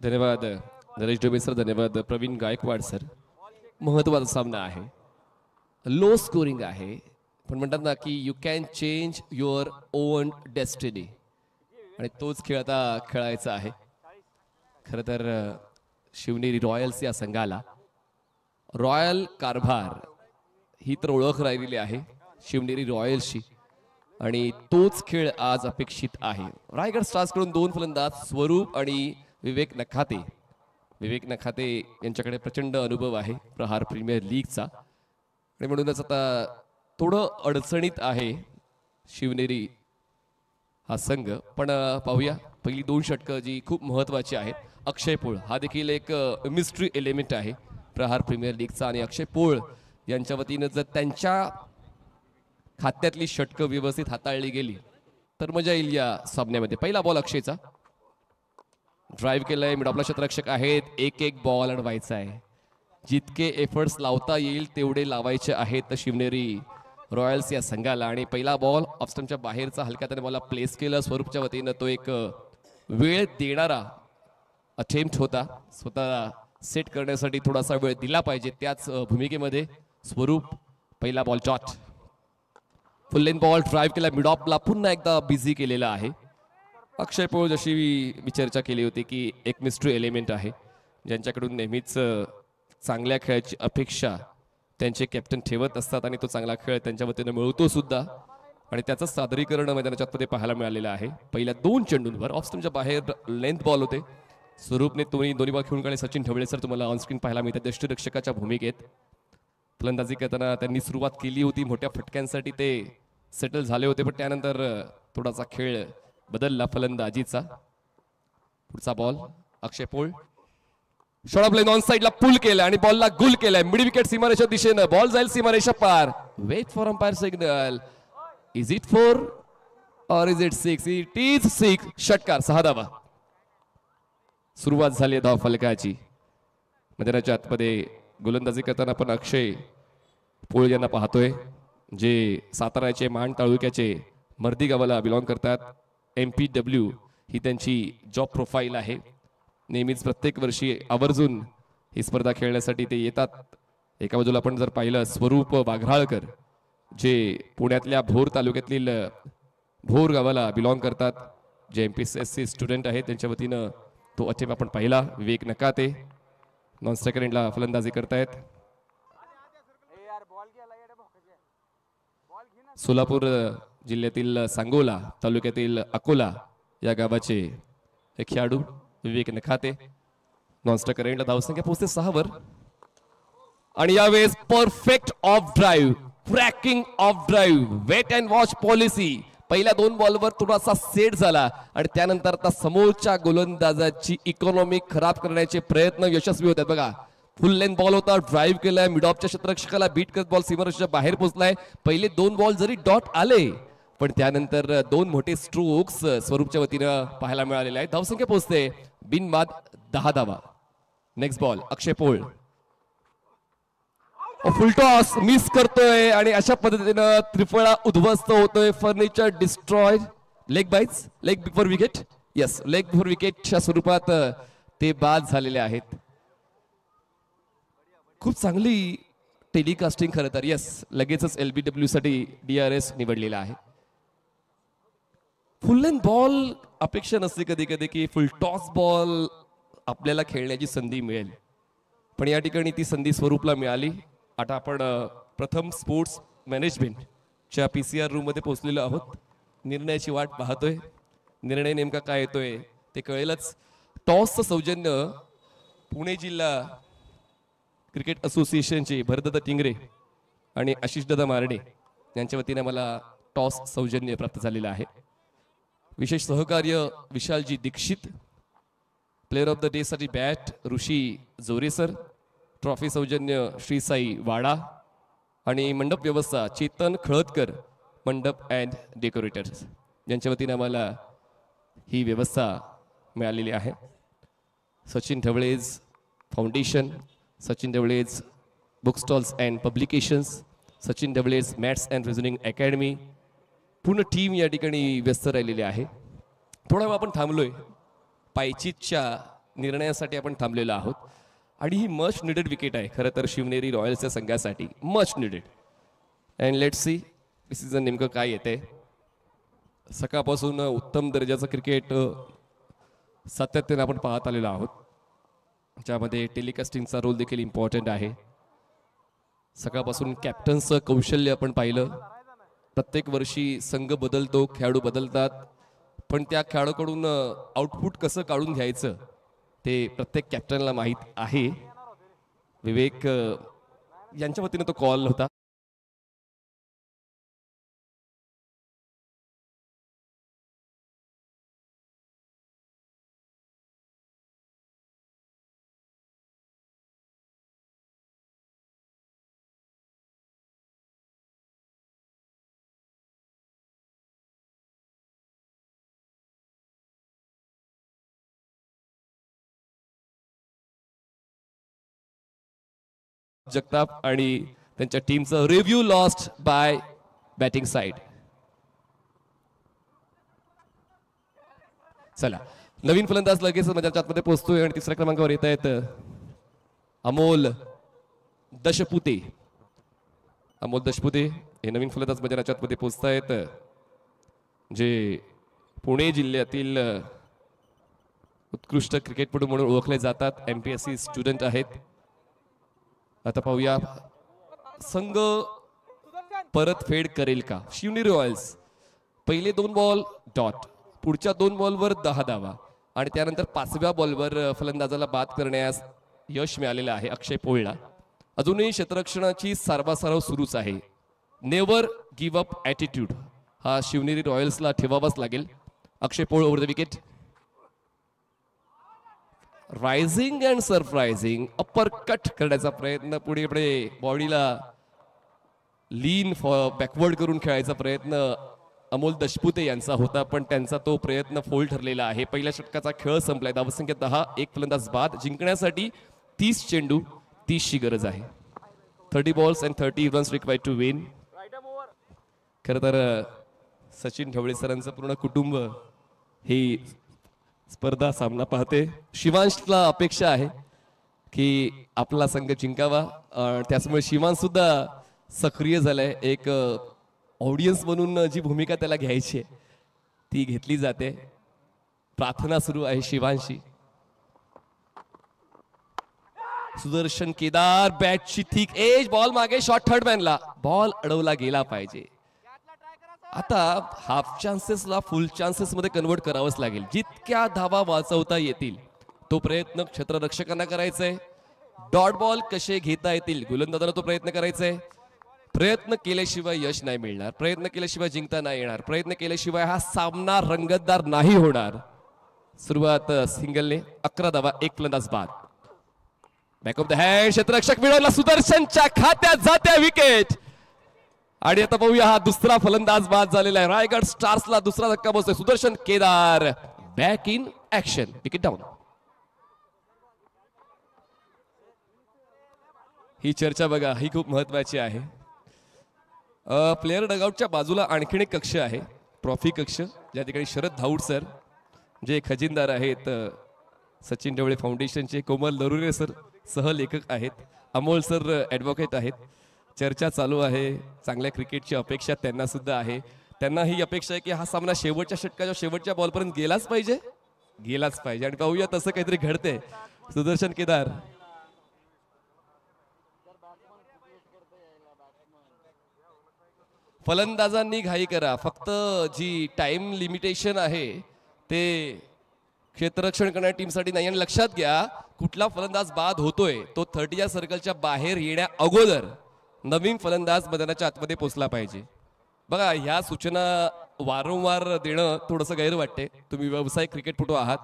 धन्यवाद नरेश डोबे सर, धन्यवाद प्रवीण गायकवाड सर. महत्त्वाचा सामना आहे, लो स्कोरिंग आहे, पण म्हणतात ना की you can change your on destiny, आणि तोच खेळ आता खेळायचा आहे. खरं तर शिवनेरी रॉयल्स या संघाला रॉयल कारभार ही तर ओळख राहिलेली आहे शिवनेरी रॉयल्सची, आणि तोच खेळ आज अपेक्षित आहे. रायगड स्टार्सकडून दोन फलंदाज स्वरूप आणि विवेक नखाते. विवेक नखाते यांच्याकडे प्रचंड अनुभव आहे प्रहार प्रीमियर लीगचा, आणि म्हणूनच आता थोडं अडचणीत आहे शिवनेरी हा संघ. पण पाहूया, पहिली दोन षटकं जी खूप महत्त्वाची आहेत. अक्षय पोळ हा देखील एक मिस्ट्री एलिमेंट आहे प्रहार प्रीमियर लीगचा, आणि अक्षय पोळ यांच्या वतीनं जर त्यांच्या खात्यातली षटकं व्यवस्थित हाताळली गेली तर मजा येईल या सामन्यामध्ये. पहिला बॉल अक्षयचा, ड्राईव्ह केलंय, मिडॉपला क्षेत्ररक्षक आहेत, एक एक बॉल अडवायचा आहे. जितके एफर्ट्स लावता येईल तेवढे लावायचे आहेत शिवनेरी रॉयल्स या संघाला. आणि पहिला बॉल ऑफस्टंपच्या बाहेरचा हलक्या त्याने बॉलला प्लेस केलं स्वरूपच्या वतीनं. तो एक वेळ देणारा अटेम्प्ट होता, स्वतः सेट करण्यासाठी थोडासा वेळ दिला पाहिजे, त्याच भूमिकेमध्ये स्वरूप. पहिला बॉल डॉट, फुल लेन बॉल ड्राईव्ह केला, मिडॉपला पुन्हा एकदा बिझी केलेला आहे. अक्षय पोळ जशी मी चर्चा केली होती की एक मिस्ट्री एलिमेंट आहे, ज्यांच्याकडून नेहमीच चांगल्या खेळाची अपेक्षा त्यांचे कॅप्टन ठेवत असतात, आणि तो चांगला खेळ त्यांच्या वतीनं मिळवतो सुद्धा, आणि त्याचं सादरीकरण मैदानाच्या आतमध्ये पाहायला मिळालेलं आहे. पहिल्या दोन चेंडूंवर ऑफस्टंपच्या बाहेर लेंथ बॉल होते, स्वरूपने दोन्ही बॉल खेळून काढले. सचिन ढवळे सर तुम्हाला ऑनस्क्रीन पाहायला मिळतात यष्टिरक्षकाच्या भूमिकेत. फलंदाजी करताना त्यांनी सुरुवात केली होती, मोठ्या फटक्यांसाठी ते सेटल झाले होते, पण त्यानंतर थोडासा खेळ बदलला फलंदाजीचा. पुढचा ball Akshay Pol, short play on साइडला पुल केला आणि बॉलला गुल केलाय. मिड विकेट सीमारेषा दिशेनं बॉल जाईल सीमारेषा पार. Wait for umpire signal. Is it 4 or is it 6? It is 6. षटकार, 6 धावा. सुरुवात झाली धाव फलकाची. मैदानाच्या आतमध्ये गोलंदाजी करताना आपण अक्षय पोळ यांना पाहतोय, जे साताराचे माण तालुक्याचे मर्दी गावाला बिलॉंग करतात. MPW ही त्यांची जॉब प्रोफाईल आहे. नेहमीच प्रत्येक वर्षी आवर्जून ही स्पर्धा खेळण्यासाठी ते येतात. एका बाजूला आपण जर पाहिलं स्वरूप वाघराळकर, जे पुण्यातल्या भोर तालुक्यातील भोर गावाला बिलॉंग करतात, जे MPSC स्टुडंट आहेत, त्यांच्या वतीनं तो अटेम्प्ट आपण पाहिला. विवेक नकाते नॉन स्ट्रायकर एंडला फलंदाजी करतायत. सोलापूर जिल्ह्यातील सांगोला तालुक्यातील अकोला या गावाचे हे खेळाडू विवेक नखाते. नॉन स्ट्रायकर एंडला धावसंख्या पोहोचते 6 वर, आणि यावेळेस perfect off drive, cracking off drive, wait and watch policy. पहिल्या दोन बॉलवर थोडासा सेट झाला, आणि त्यानंतर आता समोरच्या गोलंदाजाची इकॉनॉमी खराब करण्याचे प्रयत्न यशस्वी होतात. बघा, फुल लेंथ बॉल होता, ड्राईव्ह केलाय, मिडॉपच्या क्षेत्ररक्षकाला बीट करत बॉल सीमारेषेच्या बाहेर पोहोचलाय. पहिले दोन बॉल जरी डॉट आले, पण त्यानंतर दोन मोठे स्ट्रोक्स स्वरूपच्या वतीनं पाहायला मिळालेले आहेत. धावसंख्या पोहोचते बिनबाद 10 धावा. Next ball Akshay Pol, full toss miss करतोय, आणि अशा पद्धतीनं त्रिफळा उद्ध्वस्त होतोय. Furniture destroy. Leg bites, leg before wicket. Yes, leg before विकेटच्या स्वरूपात ते बाद झालेले आहेत. खूप चांगली टेलिकास्टिंग खरं तर. यस, लगेचच LBW साठी DRS निवडलेला आहे. फुल लेंथ बॉल अपेक्षा नसते कधी कधी की फुल टॉस बॉल आपल्याला खेळण्याची संधी मिळेल, पण या ठिकाणी ती संधी स्वरूपला मिळाली. आता आपण प्रथम स्पोर्ट्स मॅनेजमेंटच्या PCR रूम मध्ये पोहोचलेलो आहोत. निर्णयाची वाट पाहतोय. निर्णय नेमका काय येतोय ते कळेलच. टॉसचं सौजन्य पुणे जिल्हा क्रिकेट असोसिएशनचे भरतदादा टिंगरे आणि आशिषदादा मारडे यांच्या वतीने मला टॉस सौजन्य प्राप्त झालेलं आहे. विशेष सहकार्य Vishalji Dixit. Player of the day साठी बॅट ऋषी जोरेसर. ट्रॉफी सौजन्य श्री साई वाडा, आणि मंडप व्यवस्था चेतन खळदकर, मंडप अँड डेकोरेटर्स यांच्या वतीने आम्हाला ही व्यवस्था मिळालेली आहे. Sachin Dhawale's foundation, Sachin Dhawale's book stalls and publications, Sachin Dhawale's maths and reasoning academy, पूर्ण टीम या ठिकाणी व्यस्त राहिलेली आहे. थोडा वेळ आपण थांबलोय पायचीतच्या निर्णयासाठी आपण थांबलेलो आहोत आणि ही मच निडेड विकेट आहे खरं तर शिवनेरी रॉयल्सच्या संघासाठी, much needed. And let's see decision नेमकं काय येते. सकाळपासून उत्तम दर्जाचं क्रिकेट सातत्याने आपण पाहत आलेलो आहोत, ज्यामध्ये टेलिकास्टिंगचा रोल देखील इम्पॉर्टंट आहे. सकाळपासून कॅप्टन्सचं कौशल्य आपण पाहिलं. प्रत्येक वर्षी संघ बदलतो, खेळाडू बदलतात, पण त्या खेळाडूकडून आउटपुट कसं काढून घ्यायचं ते प्रत्येक कॅप्टनला माहीत आहे. विवेक यांच्या वतीने तो कॉल होता. जगताप आणि त्यांच्या टीमचं review lost by batting side. चला नवीन फलंदाज लगेच माझ्या मध्ये पोहोचतोय आणि तिसऱ्या क्रमांकावर येत आहेत अमोल दशपुते. अमोल दशपुते हे नवीन फलंदाज माझ्या मध्ये पोहोचतायत, जे पुणे जिल्ह्यातील उत्कृष्ट क्रिकेटपटू म्हणून ओळखले जातात. MPSC स्टुडंट आहेत. आता पाहूया संघ परतफेड करेल का. शिवनेरी रॉयल्स पहिले 2 बॉल डॉट, पुढच्या 2 बॉलवर 10 धावा आणि त्यानंतर 5व्या बॉलवर फलंदाजाला बाद करण्यास यश मिळालेलं आहे अक्षय पोळला. अजूनही क्षेत्ररक्षणाची सारवासारव सुरूच आहे. नेव्हर गिव्ह अप ॲटिट्यूड हा शिवनेरी रॉयल्सला ठेवावाच लागेल. Akshay Pol over the wicket. Rising and surprising upper cut करण्याचा प्रयत्न, पुढे पुढे बॉडीला लीन बॅकवर्ड करून खेळायचा प्रयत्न अमोल दशपुते यांचा होता, पण त्यांचा तो प्रयत्न फोल ठरलेला आहे. पहिल्या षटकाचा खेळ संपलाय. धावसंख्या 10, एक फलंदाज बाद. जिंकण्यासाठी 30 चेंडू 30ची गरज आहे. 30 balls and 30 runs required to win. खरं तर सचिन ढवळे सरांचं पूर्ण कुटुंब ही स्पर्धा सामना पाहते. शिवांशला अपेक्षा आहे की आपला संघ जिंकावा, त्यामुळे शिवांश सुद्धा सक्रिय झालाय. एक ऑडियन्स म्हणून जी भूमिका त्याला घ्यायची आहे ती घेतली जाते. प्रार्थना सुरू आहे शिवांशी. सुदर्शन केदार बॅटची थिक एज, बॉल मागे, शॉट थर्ड मॅनला, बॉल अडवला गेला पाहिजे. आता हाफ चान्सेसला फुल चान्सेस मध्ये कन्वर्ट करावंच लागेल. जितक्या धावा वाचवता येतील तो प्रयत्न क्षेत्ररक्षकांना करायचा आहे. डॉट बॉल कसे घेता येतील गोलंदाजाला तो प्रयत्न करायचा आहे. प्रयत्न केल्याशिवाय यश नाही मिळणार, प्रयत्न केल्याशिवाय जिंकता नाही येणार, प्रयत्न केल्याशिवाय हा सामना रंगतदार नाही होणार. सुरुवात सिंगलने, 11 धावा, एक फलंदाज बाद. बॅक ऑफ द हँड, क्षेत्ररक्षक मिळवला, सुदर्शनच्या खात्यात जात्या विकेट. आणि आता पाहूया हा दुसरा फलंदाज बाद झालेला आहे. रायगड स्टार्सला दुसरा धक्का बसतोय. Sudarshan Kedar back in action, wicket down. ही चर्चा बघा, ही खूप महत्वाची आहे. प्लेअर डगआउटच्या बाजूला आणखीन एक कक्ष आहे, ट्रॉफी कक्ष, ज्या ठिकाणी शरद धाऊड सर जे खजिनदार आहेत, सचिन ढवळे फाउंडेशनचे कोमल नरुरे सर सहलेखक आहेत, अमोल सर ॲडव्होकेट आहेत. चर्चा चालू आहे. चांगल्या क्रिकेटची अपेक्षा त्यांना सुद्धा आहे. त्यांना ही अपेक्षा आहे की हा सामना शेवटच्या षटकाच्या शेवटच्या बॉलपर्यंत गेलाच पाहिजे, गेलाच पाहिजे. आणि पाहूया तसं काहीतरी घडते. सुदर्शन केदार फलंदाजांनी घाई करा. फक्त जी टाइम लिमिटेशन आहे ते क्षेत्ररक्षण करणाऱ्या टीमसाठी नाही. आणि लक्षात घ्या, कुठला फलंदाज बाद होतोय तो 30 सर्कलच्या बाहेर येण्या अगोदर नवीन फलंदाज मैदानाच्या आतमध्ये पोहोचला पाहिजे. बघा, ह्या सूचना वारंवार देणं थोडंसं गैर वाटते. तुम्ही व्यावसायिक क्रिकेटपटू आहात,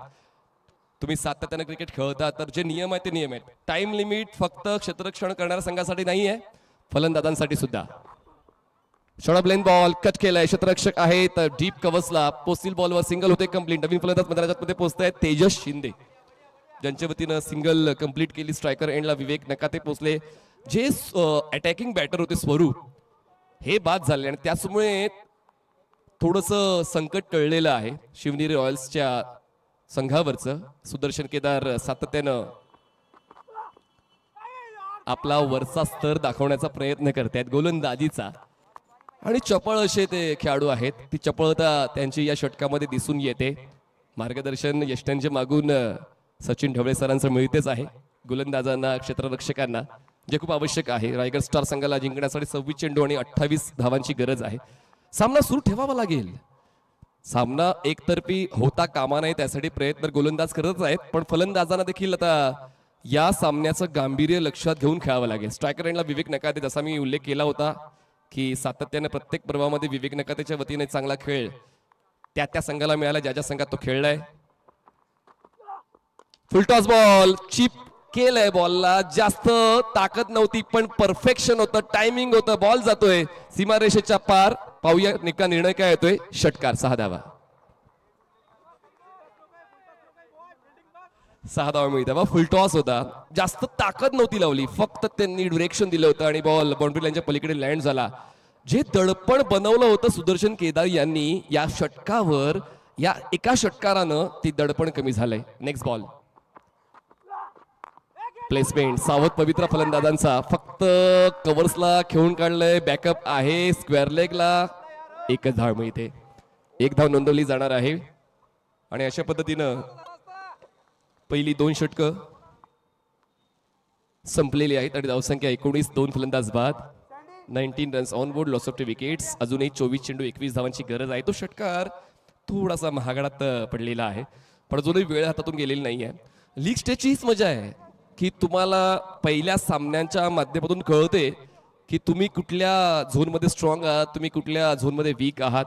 तुम्ही सातत्याने क्रिकेट खेळता, तर जे नियम आहेत ते नियम आहेत. टाइम लिमिट फक्त क्षेत्ररक्षण करणाऱ्या संघासाठी नाही आहे, फलंदाजांसाठी सुद्धा. शॉर्ट ब्लेन बॉल कट केलाय. क्षेत्ररक्षक आहे तर डीप कव्हर्सला पोस्टिल बॉलवर सिंगल होते कंप्लीट. नवीन फलंदाज मैदानाच्या मध्ये पोहोचतायत तेजस शिंदे, ज्यांच्या वतीनं सिंगल कंप्लीट केली. स्ट्रायकर एंडला विवेक नकाते पोहोचले. जे अटॅकिंग बॅटर होते स्वरूप, हे बाद झाले आणि त्यामुळे थोडंसं संकट टळलेलं आहे शिवनेरी रॉयल्सच्या संघावरचं सुदर्शन केदार सातत्यानं आपला वरचा स्तर दाखवण्याचा प्रयत्न करतायत गोलंदाजीचा आणि चपळ असे ते खेळाडू आहेत. ती चपळता त्यांची या षटकामध्ये दिसून येते. मार्गदर्शन यष्टांच्या मागून सचिन ढवळे सरांचं मिळतेच आहे. गोलंदाजांना क्षेत्ररक्षकांना जे खूप आवश्यक आहे. रायगड स्टार संघाला जिंकण्यासाठी 26 चेंडू आणि 28 धावांची गरज आहे. सामना सुरू ठेवावा लागेल. सामना एकतर्फी होता कामा नाही त्यासाठी प्रयत्न गोलंदाज करतच आहेत. पण फलंदाजांना देखील आता या सामन्याचं गांभीर्य लक्षात घेऊन खेळावं लागेल. स्ट्रायकर एंडला विवेक नकाते जसा मी उल्लेख केला होता की सातत्याने प्रत्येक पर्वामध्ये विवेक नकातेच्या वतीने चांगला खेळ त्या संघाला मिळाला ज्या संघात तो खेळलाय. फुलटॉस बॉल चिप केलंय. बॉलला जास्त ताकद नव्हती पण परफेक्शन होतं, टायमिंग होतं. बॉल जातोय सीमारेषेच्या पार. पाहूया निका निर्णय काय येतोय. षटकार 6 धावा. 6 धावा मिळतात. फुलटॉस होता, जास्त ताकद नव्हती लावली, फक्त त्यांनी डिरेक्शन दिलं होतं आणि बॉल बाउंड्री लाईनच्या पलीकडे लँड झाला. जे दडपण बनवलं होतं सुदर्शन केदार यांनी या षटकावर, या एका षटकारानं ती दडपण कमी झालंय. नेक्स्ट बॉल प्लेसमेंट सावध पवित्र फलंदाजांचा. फक्त कव्हर्सला खेळून काढलंय. बॅकअप आहे स्क्वेअर लेगला. एकच धाव मिळते. एक धाव नोंदवली जाणार आहे आणि अशा पद्धतीनं पहिली 2 षटकं संपलेली आहेत आणि धावसंख्या 19. 2 फलंदाज बाद. 19 runs on board. Loss of 2 wickets. अजूनही 24 चेंडू 21 धावांची गरज आहे. तो षटकार थोडासा महागडात पडलेला आहे पण अजूनही वेळ हातातून गेलेली नाही आहे. लीग स्टेजची हीच मजा आहे की तुम्हाला पहिल्या सामन्यांच्या माध्यमातून कळते की तुम्ही कुठल्या झोनमध्ये स्ट्रॉंग आहात, तुम्ही कुठल्या झोनमध्ये वीक आहात.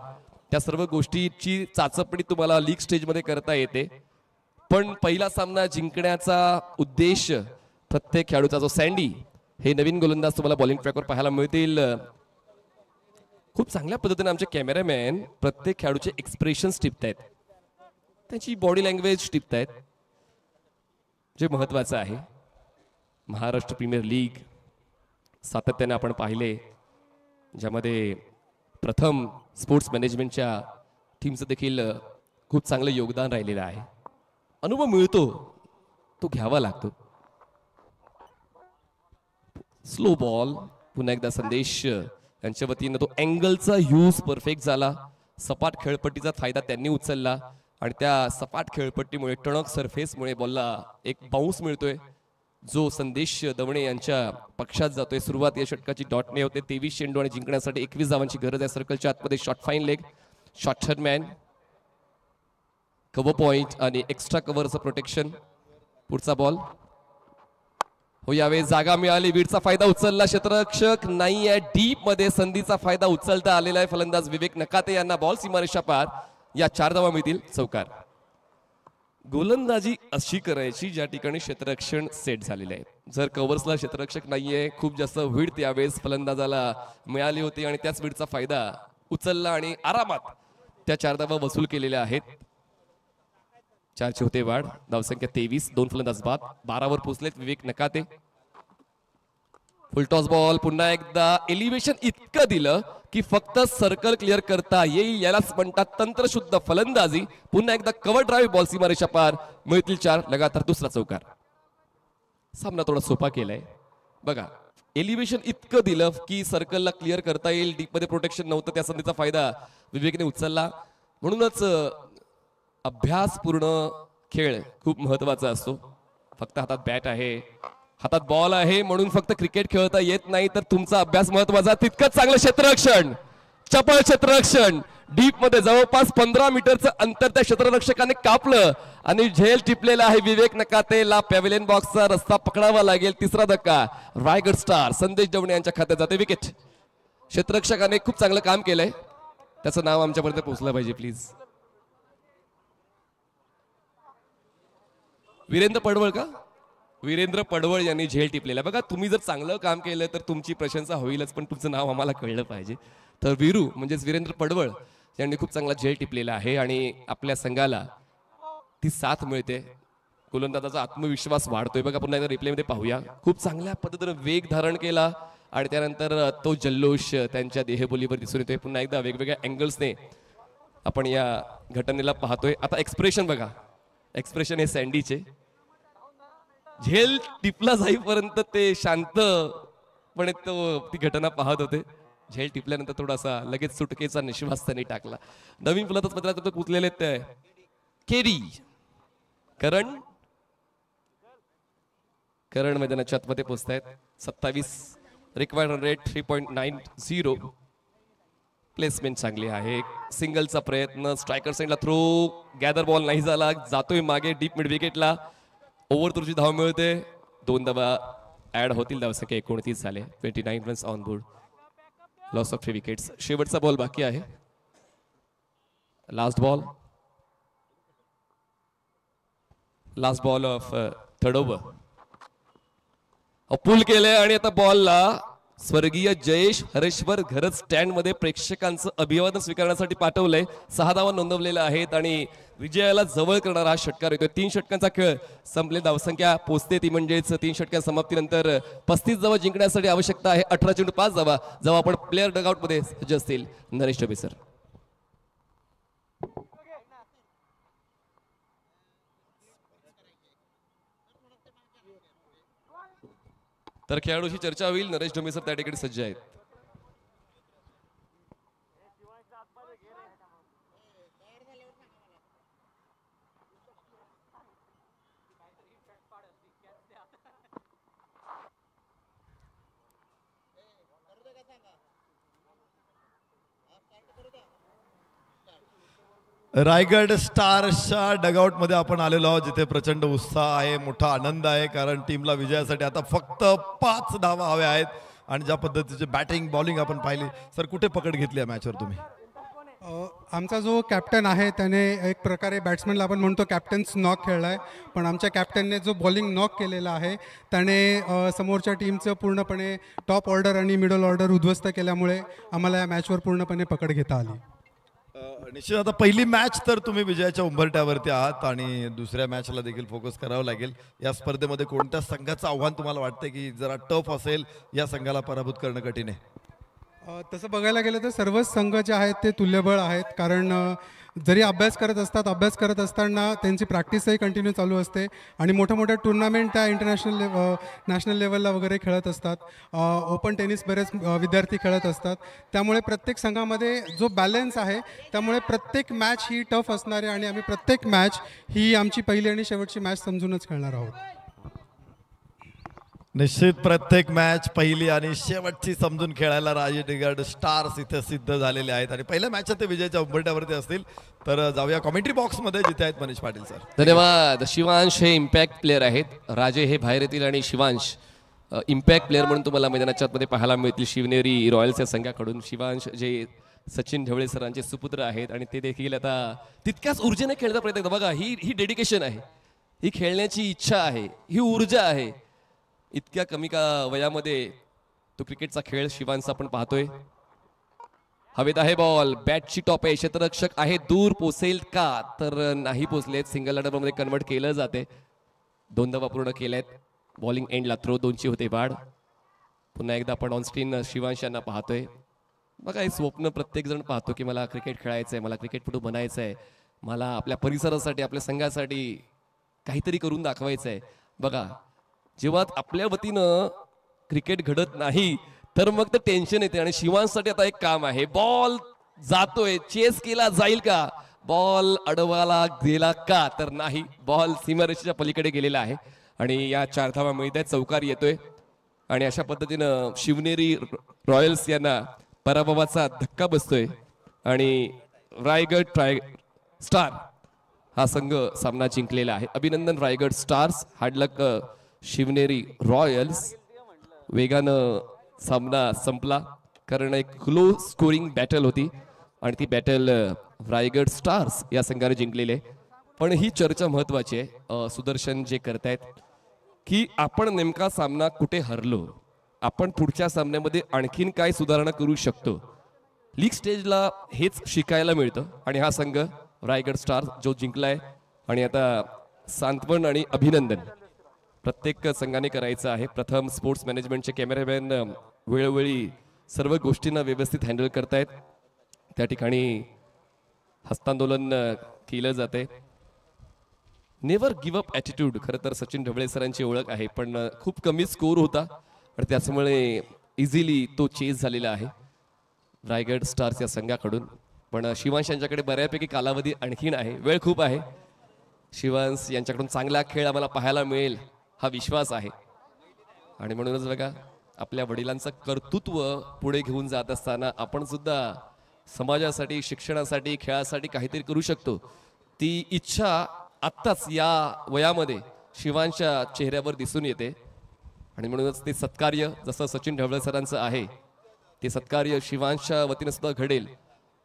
त्या सर्व गोष्टीची चाचपणी तुम्हाला लीग स्टेजमध्ये करता येते. पण पहिला सामना जिंकण्याचा उद्देश प्रत्येक खेळाडूचा जो सँडी हे नवीन गोलंदाज तुम्हाला बॉलिंग ट्रॅकवर पाहायला मिळतील. खूप चांगल्या पद्धतीने आमचे कॅमेरामॅन प्रत्येक खेळाडूचे एक्सप्रेशन्स टिपतायत, त्यांची बॉडी लँग्वेज टिपतायत, जे महत्वाचं आहे. महाराष्ट्र प्रीमियर लीग सातत्याने आपण पाहिले ज्यामध्ये प्रथम स्पोर्ट्स मॅनेजमेंटच्या टीमचं देखील खूप चांगलं योगदान राहिलेलं आहे. अनुभव मिळतो तो घ्यावा लागतो. स्लो बॉल पुन्हा एकदा संदेश यांच्या वतीनं तो अँगलचा यूज परफेक्ट झाला. सपाट खेळपट्टीचा फायदा त्यांनी उचलला आणि त्या सपाट खेळपट्टीमुळे टणक सरफेसमुळे बॉलला एक बाउन्स मिळतोय जो संदेश दवणे यांच्या पक्षात जातोय. सुरुवात या षटकाची डॉटने होते. 23 चेंडू आणि जिंकण्यासाठी 21 धावांची गरज आहे. सर्कलच्या आतमध्ये short fine leg, short man, cover point आणि एक्स्ट्रा कव्हरचं प्रोटेक्शन. पुढचा बॉल हो, यावेळी जागा मिळाली. वीडचा फायदा उचलला क्षेत्ररक्षक नाहीये. डीप मध्ये संधीचा फायदा उचलता आलेला आहे. फलंदाज विवेक नकाते यांना बॉल सीमारेषा पार. या 4 धावा मिळतील. चौकार. गोलंदाजी अशी करायची ज्या ठिकाणी क्षेत्ररक्षण सेट झालेले आहे. जर कव्हर्सला क्षेत्ररक्षक नाहीये, खूप जास्त विड्थ यावेळेस फलंदाजाला मिळाली होती आणि त्याच विड्थचा फायदा उचलला आणि आरामात त्या 4 धावा वसूल केलेल्या आहेत. 4 होते वाढ. धावसंख्या 23. 2 फलंदाज बाद. 12 वर पोहोचलेत विवेक नकाते. फुलटॉस बॉल पुन्हा एकदा एलिव्हेशन इतकं दिलं की फक्त सर्कल क्लिअर करता येईल. यालाच म्हणतात तंत्रशुद्ध फलंदाजी. पुन्हा एकदा कव्हर ड्राईव्ह. बॉल सीमारेषा पार. मिळतील 4. लगातार दुसरा चौकार. सामना थोडा सोपा केलाय बघा. एलिव्हेशन इतकं दिलं की सर्कलला क्लिअर करता येईल. डीप मध्ये प्रोटेक्शन नव्हतं, त्या संधीचा फायदा विवेकने उचलला. म्हणूनच अभ्यासपूर्ण खेळ खूप महत्वाचा असतो. फक्त हातात बॅट आहे, हातात बॉल आहे म्हणून फक्त क्रिकेट खेळता येत नाही, तर तुमचा अभ्यास महत्वाचा. तितकंच चांगलं क्षेत्ररक्षण, चपळ क्षेत्ररक्षण. डीप मध्ये जवळपास 15 मीटरचं अंतर त्या क्षेत्ररक्षकाने कापलं आणि झेल टिपलेला आहे विवेक नकातेला. पॅव्हिलियन बॉक्सचा रस्ता पकडावा लागेल. तिसरा धक्का. रायगड स्टार संदेश दवणे यांच्या खात्यात जाते विकेट. क्षेत्ररक्षकाने खूप चांगलं काम केलंय, त्याचं नाव आमच्यापर्यंत पोहोचलं पाहिजे प्लीज. वीरेंद्र पडवळ का? वीरेंद्र पडवळ यांनी झेल टिपलेला. बघा, तुम्ही जर चांगलं काम केलं तर तुमची प्रशंसा होईलच, पण तुमचं नाव आम्हाला कळलं पाहिजे. तर वीरू म्हणजेच वीरेंद्र पडवळ यांनी खूप चांगला झेल टिपलेला आहे आणि आपल्या संघाला ती साथ मिळते. गोलंदाजाचा आत्मविश्वास वाढतोय. बघा, पुन्हा एकदा रिप्लेमध्ये पाहूया. खूप चांगल्या पद्धतीने वेग धारण केला आणि त्यानंतर तो जल्लोष त्यांच्या देहबोलीवर दिसून येतोय. पुन्हा एकदा वेगवेगळ्या अँगल्सने आपण या घटनेला पाहतोय. आता एक्सप्रेशन बघा, एक्सप्रेशन हे सँडीचे. झेल टिपला जाईपर्यंत ते शांतपणे ती घटना पाहत होते. झेल टिपल्यानंतर थोडासा लगेच सुटकेचा निश्वास त्यांनी टाकला. नवीन फलंदाज मैदानात कुतलेले ते केरी करण मैदानाच्या आतमध्ये पोहोचतायत. 27 रिक्वायर्ड रन रेट 3.90. प्लेसमेंट चांगली आहे. सिंगलचा प्रयत्न, स्ट्रायकर साइडला थ्रो, गॅदर बॉल नाही झाला, जातोय मागे डीप मिड विकेटला. ओव्हर तुरची धाव मिळते. 2 धावा ऍड होतील. धावसंख्या 29 झाले. 29 runs on board. Loss of 3 wickets. शेवटचा बॉल बाकी आहे. Last ball of third over. Pull केलंय आणि आता बॉलला स्वर्गीय जयेश हरेश्वर घरत स्टँड मध्ये प्रेक्षकांचं अभिवादन स्वीकारण्यासाठी पाठवलंय. 6 धावा नोंदवलेल्या आहेत आणि विजयाला जवळ करणारा हा षटकार येतोय. 3 षटकांचा खेळ संपले. धावसंख्या पोहोचते ती म्हणजेच 3 षटकां समाप्तीनंतर 35 धावा जिंकण्यासाठी आवश्यकता आहे 18 चेंडू 5 धावा. जेव्हा आपण प्लेअर डगआउट मध्ये सज्ज असतील नरेश डबे सर. तर खेळाडूशी चर्चा होईल. नरेश डोमे सर त्या ठिकाणी सज्ज आहेत. रायगड स्टार्सच्या डगआउट मध्ये आपण आलेलो आहोत, जिथे प्रचंड उत्साह आहे, मोठा आनंद आहे, कारण टीमला विजयासाठी आता फक्त 5 धावा हव्या आहेत. आणि ज्या पद्धतीचे बॅटिंग बॉलिंग आपण पाहिली सर, कुठे पकड घेतली आहे मॅचवर तुम्ही? आमचा जो कॅप्टन आहे त्याने एक प्रकारे बॅट्समॅनला आपण म्हणतो कॅप्टन्स नॉक खेळला आहे, पण आमच्या कॅप्टनने जो बॉलिंग नॉक केलेला आहे त्याने समोरच्या टीमचं पूर्णपणे टॉप ऑर्डर आणि मिडल ऑर्डर उद्ध्वस्त केल्यामुळे आम्हाला या मॅचवर पूर्णपणे पकड घेता आली. निश्चित आता पहिली मॅच तर तुम्ही विजयाच्या उंबरठ्यावरती आहात आणि दुसऱ्या मॅचला देखील फोकस करावं लागेल. या स्पर्धेमध्ये कोणत्या संघाचं आव्हान तुम्हाला वाटतं की जरा टफ असेल, या संघाला पराभूत करणं कठीण आहे? तसं बघायला गेलं तर सर्वच संघ जे आहेत ते तुल्यबळ आहेत, कारण जरी अभ्यास करत असताना त्यांची प्रॅक्टिसही कंटिन्यू चालू असते आणि मोठ्या टुर्नामेंट त्या नॅशनल लेवलला वगैरे खेळत असतात. ओपन टेनिस बरेच विद्यार्थी खेळत असतात. त्यामुळे प्रत्येक संघामध्ये जो बॅलन्स आहे त्यामुळे प्रत्येक मॅच ही टफ असणार आहे आणि आम्ही प्रत्येक मॅच ही आमची पहिली आणि शेवटची मॅच समजूनच खेळणार आहोत. निश्चित प्रत्येक मॅच पहिली आणि शेवटची समजून खेळायला रायगड स्टार्स इथे सिद्ध झालेले आहेत आणि पहिल्या मॅचच्या ते विजयाच्या उंबरठ्यावरती असतील. तर जाऊया कॉमेंट्री बॉक्समध्ये, जिथे आहेत मनीष पाटील सर. धन्यवाद. शिवांश हे इम्पॅक्ट प्लेअर आहेत. राजे हे बाहेर येतील आणि शिवांश इम्पॅक्ट प्लेअर म्हणून तुम्हाला मैदानाच्या आतमध्ये पाहायला मिळतील शिवनेरी रॉयल्स या संघाकडून. शिवांश जे सचिन ढवळे सरांचे सुपुत्र आहेत आणि ते देखील आता तितक्याच ऊर्जेने खेळता प्रयत्न करतात. बघा, ही डेडिकेशन आहे, ही खेळण्याची इच्छा आहे, ही ऊर्जा आहे. इतक्या कमी वयामध्ये तो क्रिकेटचा खेळ शिवांश आपण पाहतोय. हवेत आहे बॉल, बॅटची टॉप आहे, क्षेत्ररक्षक आहे, दूर पोचेल का, तर नाही पोचलेत. सिंगल डबल मध्ये कन्वर्ट केलं जाते. 2 धावा पूर्ण केल्यात. बॉलिंग एंडला थ्रो 2ची होते वाढ. पुन्हा एकदा आपण ऑन स्क्रीन शिवांश यांना पाहतोय. बघा, हे स्वप्न प्रत्येक जण पाहतो की मला क्रिकेट खेळायचं आहे, मला क्रिकेटपटू बनायचं आहे, मला आपल्या परिसरासाठी आपल्या संघासाठी काहीतरी करून दाखवायचं आहे. बघा, जेव्हा आपल्या वतीनं क्रिकेट घडत नाही तर मग ते टेन्शन येते. आणि शिवांशसाठी आता एक काम आहे, बॉल जातोय, चेस केला जाईल का, बॉल अडवाला गेला का, तर नाही, बॉल सीमारेषेच्या पलीकडे गेलेला आहे आणि या 4 धावा मिळत आहेत. चौकार येतोय आणि अशा पद्धतीनं शिवनेरी रॉयल्स यांना पराभवाचा धक्का बसतोय आणि रायगड स्टार हा संघ सामना जिंकलेला आहे. अभिनंदन रायगड स्टार्स, हार्ड लक शिवनेरी रॉयल्स. वेगानं सामना संपला कारण एक क्लोज स्कोरिंग बॅटल होती आणि ती बॅटल रायगड स्टार्स या संघाने जिंकलेली आहे. पण ही चर्चा महत्वाची आहे. सुदर्शन जे करतायत की आपण नेमका सामना कुठे हरलो, आपण पुढच्या सामन्यामध्ये आणखीन काय सुधारणा करू शकतो. लीग स्टेजला हेच शिकायला मिळतं आणि हा संघ रायगड स्टार्स जो जिंकलाय आणि आता सांत्वन आणि अभिनंदन प्रत्येक संघाने करायचं आहे. प्रथम स्पोर्ट्स मॅनेजमेंटचे कॅमेरामॅन वेळोवेळी सर्व गोष्टींना व्यवस्थित हँडल करतायत. त्या ठिकाणी हस्तांदोलन केलं जाते. नेव्हर गिव्ह अप ॲटिट्यूड खरं तर सचिन ढवळे सरांची ओळख आहे, पण खूप कमी स्कोर होता आणि त्याच्यामुळे इझिली तो चेस झालेला आहे रायगड स्टार्स या संघाकडून. पण शिवांश यांच्याकडे बऱ्यापैकी कालावधी आणखीन आहे, वेळ खूप आहे. शिवांश यांच्याकडून चांगला खेळ आम्हाला पाहायला मिळेल हा विश्वास आहे. आणि म्हणूनच बघा आपल्या वडिलांचं कर्तृत्व पुढे घेऊन जात असताना आपण सुद्धा समाजासाठी, शिक्षणासाठी, खेळासाठी काहीतरी करू शकतो, ती इच्छा आत्ताच या वयामध्ये शिवांच्या चेहऱ्यावर दिसून येते. आणि म्हणूनच ते सत्कार्य जसं सचिन ढवळे सरांचं आहे ते सत्कार्य शिवांशच्या वतीने सुद्धा घडेल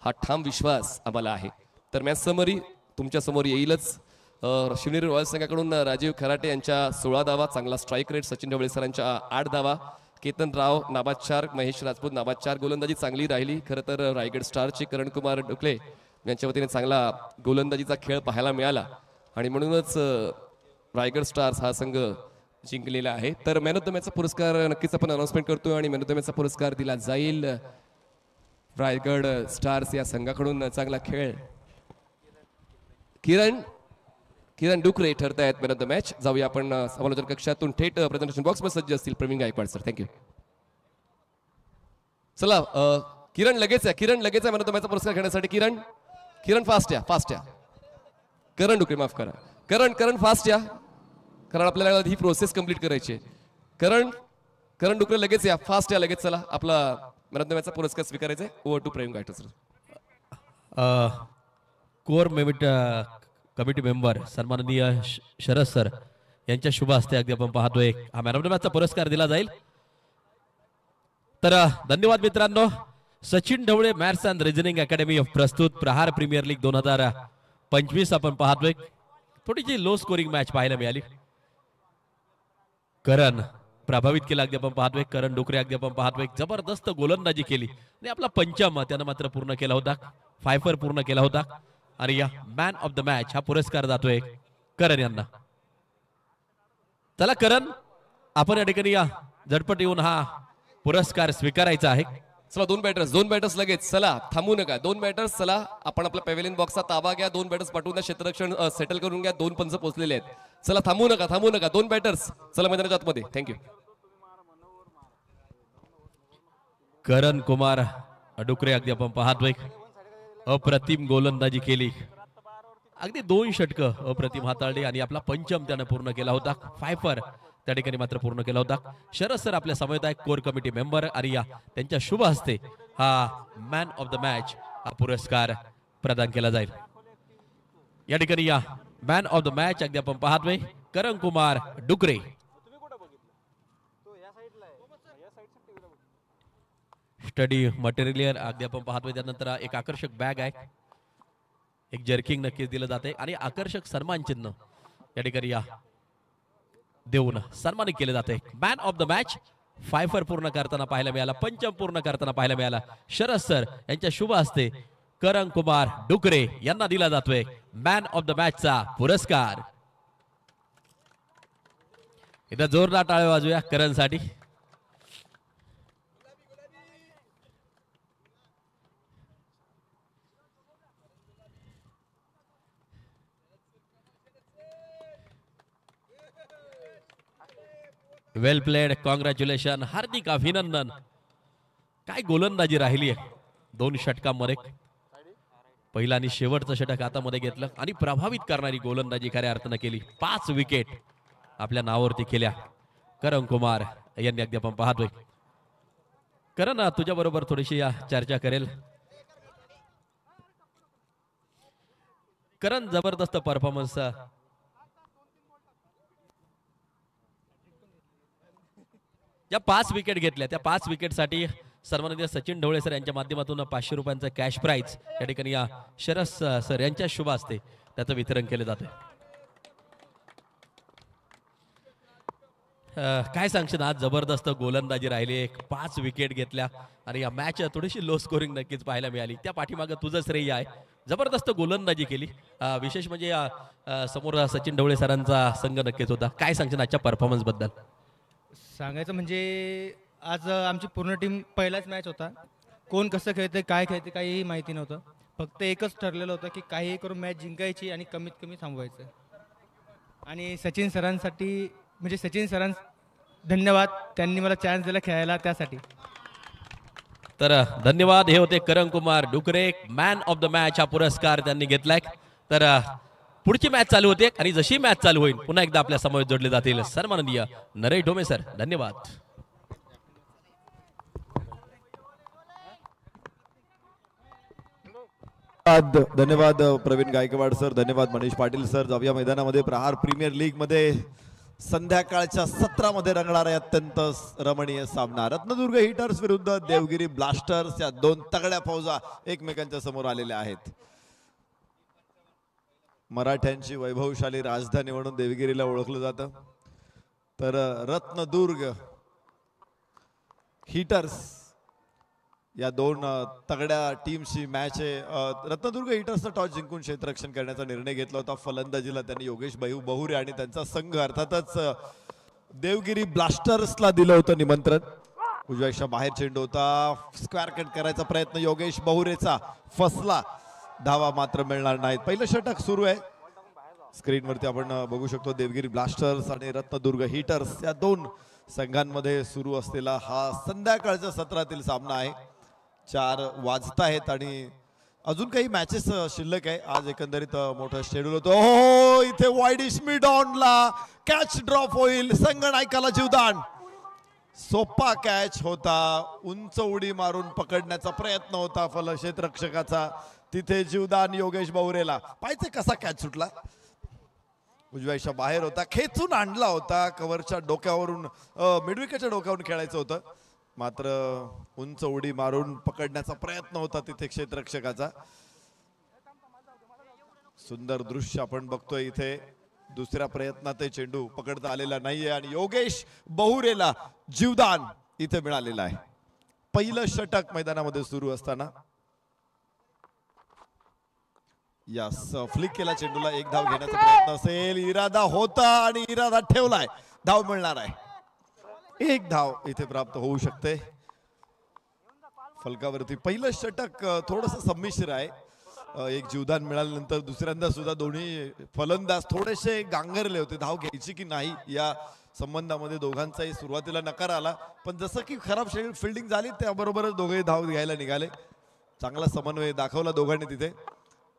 हा ठाम विश्वास आम्हाला आहे. तर मॅच समरी तुमच्या समोर येईलच. शिवनेरी रॉयल संघाकडून राजीव खराटे यांच्या 16 धावा, चांगला स्ट्राईक रेट. सचिन ढवळे सरांच्या 8 धावा. केतन राव नाबाद 4, महेश राजपूत नाबाद 4. गोलंदाजी चांगली राहिली खरं तर रायगड स्टारचे. करण कुमार डुकले यांच्या वतीने चांगला गोलंदाजीचा खेळ पाहायला मिळाला आणि म्हणूनच रायगड स्टार्स हा संघ जिंकलेला आहे. तर मॅन ऑफ द मॅचचा पुरस्कार नक्कीच आपण अनाउन्समेंट करतोय आणि मॅन ऑफ द मॅचचा पुरस्कार दिला जाईल रायगड स्टार्स या संघाकडून. चांगला खेळ. किरण डुकरे ठरत आहेत मॅन ऑफ द मॅच. जाऊया आपण समालोचन कक्षातून थेट प्रेझेंटेशन बॉक्स मध्ये सज्ज असतील प्रवीण गायकवाड सर. थँक्यू. चला किरण लगेच आहे मॅन ऑफ द मॅचचा पुरस्कार घेण्यासाठी. किरण फास्ट या. करण डुकरे माफ करा. करण फास्ट या, कारण आपल्याला ही प्रोसेस कंप्लीट करायची आहे. करण डुकरे लगेच या, फास्ट या लगेच. चला आपला मॅन ऑफ द मॅचचा पुरस्कार स्वीकारायचा आहे. Over to Pravin Gaikwad sir. Core committee member सन्माननीय शरद सर यांच्या शुभ हस्ते अगदी आपण पाहतोय हा मॅन ऑफ द मॅचचा पुरस्कार दिला जाईल. तर धन्यवाद मित्रांनो. Sachin Dhawale maths and reasoning academy of प्रस्तुत प्रहार प्रीमियर लीग 2025 आपण पाहतोय. थोडीशी लो स्कोरिंग मॅच पाहायला मिळाली. करण प्रभावित केला अगदी आपण पाहतोय. करण डुकरे अगदी आपण पाहतोय जबरदस्त गोलंदाजी केली आणि आपला पंचम त्यानं मात्र पूर्ण केला होता. फायफर पूर्ण केला होता आणि या मॅन ऑफ द मॅच हा पुरस्कार जातोय करण यांना. चला करण आपण या ठिकाणी या झटपट येऊन हा पुरस्कार स्वीकारायचा आहे. चला दोन बॅटर्स लगेच. चला थांबू नका. 2 बॅटर्स चला आपण आपला पॅव्हेलियन बॉक्सचा ताबा घ्या. 2 बॅटर्स पाठवून द्या. क्षेत्ररक्षण सेटल करून घ्या. 2 पंच पोहोचलेले आहेत. चला थांबू नका. 2 बॅटर्स चला मैदानाच्या आतमध्ये. थँक्यू. करण कुमार डुकरे अगदी आपण पाहतोय अप्रतिम गोलंदाजी केली. अगदी 2 षटकं अप्रतिम हाताळली आणि आपला पंचम त्यानं पूर्ण केला होता. फायफर त्या ठिकाणी मात्र पूर्ण केला होता. शरद सर आपल्या समवेत आहे कोर कमिटी मेंबर आणि या त्यांच्या शुभ हस्ते हा मॅन ऑफ द मॅच हा पुरस्कार प्रदान केला जाईल. या ठिकाणी या मॅन ऑफ द मॅच अगदी आपण पाहतोय करण कुमार डुकरे. स्टडी मटेरियल अगदी आपण पाहतोय. त्यानंतर एक आकर्षक बॅग आहे. एक जर्किंग नक्कीच दिलं जाते आणि आकर्षक सन्मान चिन्ह या ठिकाणी या देऊन सन्मानित केले जाते. Man of the match Pfeiffer पूर्ण करताना पाहायला मिळाला. पंचम पूर्ण करताना पाहायला मिळाला. शरद सर यांच्या शुभ हस्ते करण कुमार डुकरे यांना दिला जातोय मॅन ऑफ द मॅचचा पुरस्कार. इथं जोरदार टाळ्या वाजूया करणसाठी. वेल प्लेड. कॉंग्रॅच्युलेशन. हार्दिक अभिनंदन. काय गोलंदाजी राहिली आहे 2 षटकांमध्ये. पहिला आणि शेवटचं षटक हातामध्ये घेतलं आणि प्रभावित करणारी गोलंदाजी खऱ्या अर्थानं केली. 5 विकेट आपल्या नावावरती केल्या करण कुमार यांनी अगदी आपण पाहतोय. करण तुझ्या बरोबर थोडीशी या चर्चा करेल. करण जबरदस्त परफॉर्मन्स. ज्या 5 विकेट घेतल्या त्या 5 विकेटसाठी सन्माननीय सचिन ढवळे सर यांच्या माध्यमातून 500 रुपयांचं कॅश प्राइज या ठिकाणी या शरद सर यांच्या शुभ हस्ते त्याचं वितरण केलं जातं. काय सांगशील आज जबरदस्त गोलंदाजी राहिली. 5 विकेट घेतल्या आणि या मॅच थोडीशी लो स्कोरिंग नक्कीच पाहायला मिळाली. त्या पाठीमागं तुझं श्रेय आहे. जबरदस्त गोलंदाजी केली. विशेष म्हणजे समोर सचिन ढवळे सरांचा संघ नक्कीच होता. काय सांगशील आजच्या परफॉर्मन्स बद्दल? सांगायचं म्हणजे आज आमची पूर्ण टीम पहिलाच मॅच होता. कोण कसं खेळते काय खेळते काहीही माहिती नव्हतं. फक्त एकच ठरलेलं होतं की काहीही करून मॅच जिंकायची आणि कमीत कमी थांबवायचं. आणि सचिन सरांसाठी म्हणजे सचिन सरां धन्यवाद, त्यांनी मला चान्स दिला खेळायला त्यासाठी. तर धन्यवाद. हे होते करण कुमार डुकरे, मॅन ऑफ द मॅच हा पुरस्कार त्यांनी घेतलाय. तर पुढची मॅच चालू होते आणि जशी मॅच चालू होईल पुन्हा एकदा आपल्या समोर जोडले जातील सन्माननीय नरेश ढोमे सर. धन्यवाद. धन्यवाद प्रवीण गायकवाड सर, धन्यवाद मनीष पाटील सर. जाऊया मैदानामध्ये प्रहार प्रीमियर लीग मध्ये संध्याकाळच्या सत्रामध्ये रंगणारा अत्यंत रमणीय सामना रत्नदुर्ग हिटर्स विरुद्ध देवगिरी ब्लास्टर्स या दोन तगड्या फौजा एकमेकांच्या समोर आलेल्या आहेत. मराठ्यांची वैभवशाली राजधानी म्हणून देवगिरीला ओळखलं जातं, तर रत्नदुर्ग हिटर्स या दोन तगड्या टीमची मॅच आहे. रत्नदुर्ग हिटर्सचा टॉस जिंकून क्षेत्ररक्षण करण्याचा निर्णय घेतला होता. फलंदाजीला त्यांनी योगेश बहुरे आणि त्यांचा संघ अर्थातच देवगिरी ब्लास्टर्सला दिलं होतं निमंत्रण. उजव्याच्या बाहेर चेंडू होता, स्क्वेअर कट करायचा प्रयत्न योगेश बहुरेचा फसला, धावा मात्र मिळणार नाहीत. पहिलं षटक सुरू आहे. स्क्रीनवरती आपण बघू शकतो देवगिरी ब्लास्टर्स आणि रत्नदुर्ग हिटर्स या दोन संघांमध्ये सुरू असलेला हा संध्याकाळच्या सत्रातील सामना आहे. 4 वाजता आहेत आणि अजून काही मॅचेस शिल्लक आहे. आज एकंदरीत मोठा शेड्यूल होतो. हो, इथे वाईड मिड ऑनला कॅच ड्रॉप होईल, संगनायकाला जीवदान. सोपा कॅच होता, उंच उडी मारून पकडण्याचा प्रयत्न होता फलक्षेत्ररक्षकाचा, तिथे जीवदान योगेश बहुरेला. पाहिजे कसा कॅच सुटला, उजव्याच्या बाहेर होता, खेचून आणला होता, कव्हरच्या डोक्यावरून मिडविकेटच्या डोक्यावरून खेळायचं होतं, मात्र उंच उडी मारून पकडण्याचा प्रयत्न होता तिथे क्षेत्ररक्षकाचा. सुंदर दृश्य आपण बघतोय इथे. दुसऱ्या प्रयत्नात चेंडू पकडता आलेला नाहीये आणि योगेश बहुरेला जीवदान इथे मिळालेला आहे. पहिलं षटक मैदानामध्ये सुरू असताना यस, फ्लिक केला चेंडूला, एक धाव घेण्याचा प्रयत्न असेल, इरादा होता आणि इरादा ठेवलाय, धाव मिळणार आहे. एक धाव इथे प्राप्त होऊ शकते फलकावरती. पहिलं षटक थोडस संमिश्र आहे. एक जीवदान मिळाल्यानंतर दुसऱ्यांदा सुद्धा दोन्ही फलंदाज थोडेसे गांगरले होते, धाव घ्यायची की नाही या संबंधामध्ये. दोघांचाही सुरुवातीला नकार आला, पण जसं की खराब फिल्डिंग झाली त्याबरोबरच दोघे धाव घ्यायला निघाले. चांगला समन्वय दाखवला दोघांनी तिथे.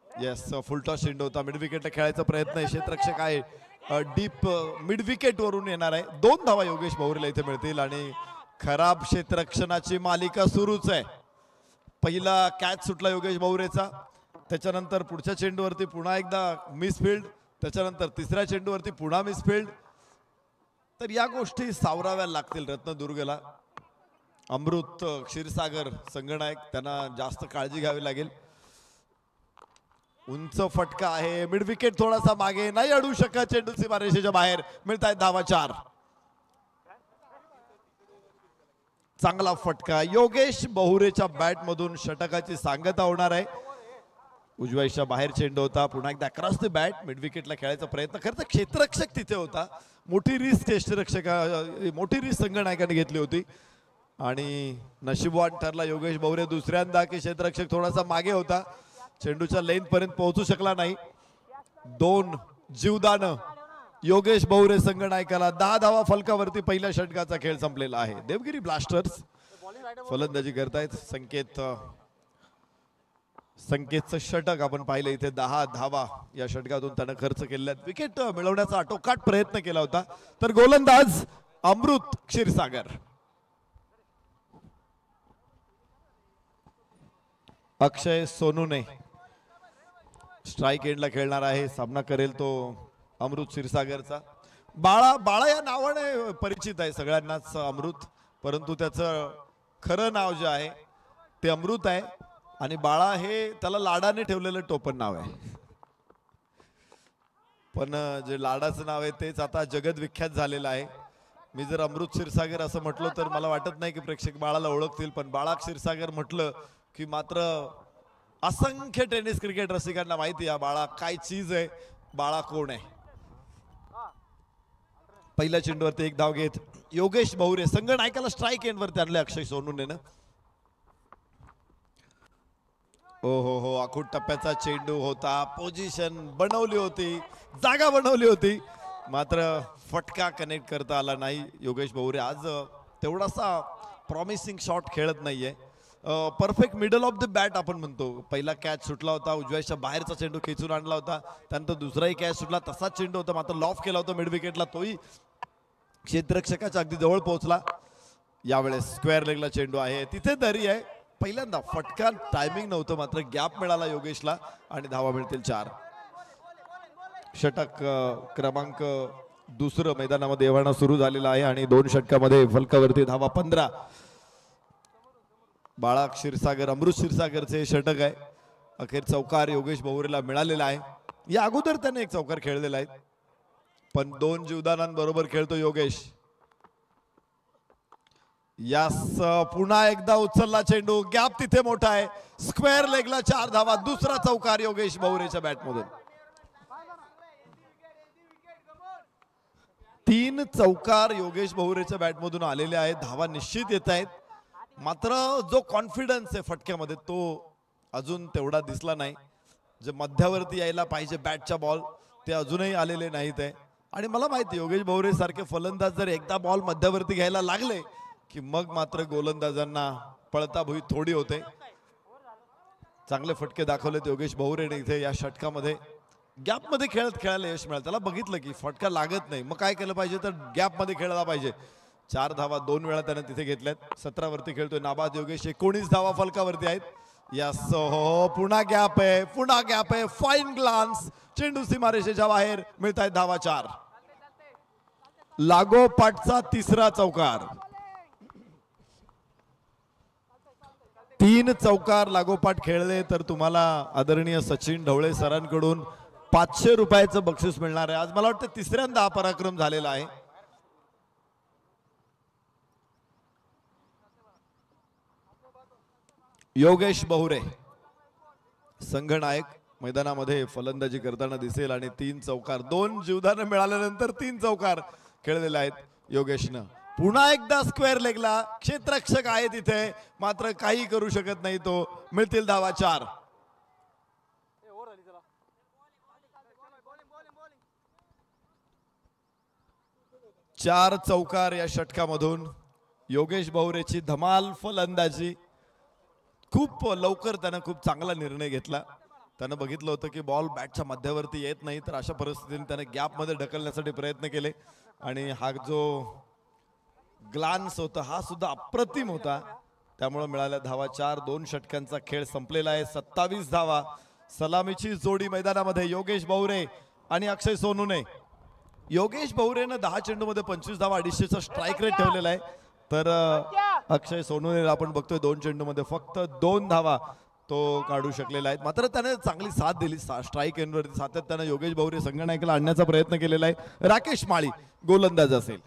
येस, फुलटॉस चेंडू होता, मिड विकेटला खेळायचा प्रयत्न आहे, क्षेत्ररक्षक आहे डीप मिड विकेट वरून येणार आहे. 2 धावा योगेश बहुरेला इथे मिळतील आणि खराब क्षेत्ररक्षणाची मालिका सुरूच आहे. पहिला कॅच सुटला योगेश बहुरेचा, त्याच्यानंतर पुढच्या चेंडूवरती पुन्हा एकदा मिसफिल्ड, त्याच्यानंतर तिसऱ्या चेंडूवरती पुन्हा मिसफिल्ड. तर या गोष्टी सावराव्या लागतील रत्नदुर्गला. अमृत क्षीरसागर संगनायक त्यांना जास्त काळजी घ्यावी लागेल. उंच फटका आहे, मिड विकेट थोडासा मागे, नाही अडू शकत, चेंडू सीमारेषेच्या बाहेर, मिळतायत धावा 4. चांगला फटका योगेश बहुरेच्या बॅट मधून षटकाची सांगता होणार आहे. उजव्याच्या बाहेर चेंडू होता, पुन्हा एकदा क्रॉस द बॅट, मिड विकेटला खेळायचा प्रयत्न. खरं तर क्षेत्ररक्षक तिथे होता, मोठी रिस्क मोठी रिस्क संगनायकाने घेतली होती आणि नशीबवान ठरला योगेश बहुरे दुसऱ्यांदा की क्षेत्ररक्षक थोडासा मागे होता, चेंडूच्या लेन पर्यंत पोहोचू शकला नाही. 2 जीवदान योगेश बहुरे संगनायकाला, 10 धावा फलकावरती. पहिल्या षटकाचा खेळ संपलेला आहे. देवगिरी ब्लास्टर्स फलंदाजी करतायत. संकेतचं षटक आपण पाहिलं इथे, 10 धावा या षटकातून त्यानं खर्च केलेल्या. विकेट मिळवण्याचा आटोकाट प्रयत्न केला होता, तर गोलंदाज अमृत क्षीरसागर. अक्षय सोनूने स्ट्राइक एंडला खेळणार आहे. सामना करेल तो अमृत क्षीरसागरचा. बाळा या नावाने परिचित आहे सगळ्यांनाच अमृत, परंतु त्याचं खरं नाव जे आहे ते अमृत आहे आणि बाळा हे त्याला लाडाने ठेवलेलं टोपण नाव आहे. पण जे लाडाचं नाव आहे तेच आता जगत विख्यात झालेलं आहे. मी जर अमृत क्षीरसागर असं म्हटलं तर मला वाटत नाही की प्रेक्षक बाळाला ओळखतील, पण बाळा क्षीरसागर म्हटलं की मात्र असंख्य टेनिस क्रिकेट रसिकांना माहिती आहे बाळा काय चीज आहे, बाळा कोण आहे. पहिल्या चेंडूवरती एक धाव घेत योगेश बहुरे संगनायकाला स्ट्राइक एंडवरती आणले अक्षय सोनूने ना. हो, आखूड टप्प्याचा चेंडू होता, पोझिशन बनवली होती, जागा बनवली होती, मात्र फटका कनेक्ट करता आला नाही. योगेश भोवरे आज तेवढासा प्रॉमिसिंग शॉट खेळत नाहीये. Perfect middle of the bat आपण म्हणतो. पहिला कॅच सुटला होता, उजव्याच्या बाहेरचा चेंडू खेचून आणला होता. त्यानंतर दुसराही कॅच सुटला, तसाच चेंडू होता, मात्र लॉफ केला होता मिड विकेटला, तोही क्षेत्ररक्षकाच्या अगदी जवळ पोहोचला. यावेळेस स्क्वेअर लेगला चेंडू आहे, तिथे दरी आहे. पहिल्यांदा फटका टायमिंग नव्हतं, मात्र गॅप मिळाला योगेशला आणि धावा मिळतील 4. षटक क्रमांक दुसरं मैदानामध्ये येवाना सुरू झालेला आहे आणि 2 षटकामध्ये फलकावरती धावा 15. बाळा क्षीरसागर, अमृत क्षीरसागरचे षटक आहे. अखेर चौकार योगेश भोवरेला मिळालेला आहे. या अगोदर त्याने एक चौकार खेळलेला आहे, पण 2 जीवदानांबरोबर खेळतो योगेश. यास पुन्हा एकदा उचलला चेंडू, गॅप तिथे मोठा आहे. स्क्वेअर लेगला 4 धावा. दुसरा चौकार योगेश भोवरेच्या बॅटमधून. 3 चौकार योगेश भोवरेच्या बॅटमधून आलेले आहेत. धावा निश्चित येत आहेत, मात्र जो कॉन्फिडन्स आहे फटक्यामध्ये तो अजून तेवढा दिसला नाही. जे मध्यावरती यायला पाहिजे बॅटच्या बॉल ते अजूनही आलेले नाहीत आहे. आणि मला माहिती योगेश भोवरे सारखे फलंदाज जर एकदा बॉल मध्यावरती घ्यायला लागले की मग मात्र गोलंदाजांना पळता भुई थोडी होते. चांगले फटके दाखवलेत योगेश भोवरेने इथे या षटकामध्ये. गॅपमध्ये खेळायला यश मिळालं. त्याला बघितलं की फटका लागत नाही, मग काय केलं पाहिजे, तर गॅपमध्ये खेळला पाहिजे. 4 धावा 2 वेळा त्याने तिथे घेतल्यात. 17 वरती खेळतोय नाबाद योगेश. 19 धावा फलकावरती आहेत. यस, हो, पुन्हा गॅप आहे, पुन्हा गॅप आहे. फाईन ग्लान्स, चेंडू सीमारेषेच्या बाहेर. मिळत आहेत धावा 4. लागोपाठचा तिसरा चौकार. 3 चौकार लागोपाठ खेळले तर तुम्हाला आदरणीय सचिन ढवळे सरांकडून 500 रुपयाचं बक्षीस मिळणार आहे. आज मला वाटतं तिसऱ्यांदा हा पराक्रम झालेला आहे. योगेश भोवरे संघनायक मैदानामध्ये फलंदाजी करताना दिसेल आणि 3 चौकार, 2 जीवदान मिळाल्यानंतर 3 चौकार खेळलेले आहेत योगेशनं. पुन्हा एकदा स्क्वेअर लेगला क्षेत्ररक्षक आहे तिथे, मात्र काही करू शकत नाही तो. मिळतील धावा 4. चार चौकार या षटकामधून योगेश भोवरेची धमाल फलंदाजी. खूप लवकर त्यानं खूप चांगला निर्णय घेतला. त्यानं बघितलं होतं की बॉल बॅटच्या मध्यावरती येत नाही, तर अशा परिस्थितीने त्याने गॅपमध्ये ढकलण्यासाठी प्रयत्न केले आणि हा जो ग्लान्स होता हा सुद्धा अप्रतिम होता. त्यामुळे मिळाल्या धावा 4. 2 षटकांचा खेळ संपलेला आहे. 27 धावा. सलामीची जोडी मैदानामध्ये योगेश भोवरे आणि अक्षय सोनूने. योगेश भोवरेनं 10 चेंडूमध्ये 25 धावा, 250चा स्ट्राईक रेट ठेवलेला आहे. तर अक्षय सोनूने आपण बघतोय 2 चेंडूमध्ये फक्त 2 धावा तो काढू शकलेला आहे. मात्र त्याने चांगली साथ दिली. स्ट्राईक एंडवरती सातत्यानं योगेश भोवरे संघनायकाला आणण्याचा प्रयत्न केलेला आहे. राकेश माळी गोलंदाज असेल.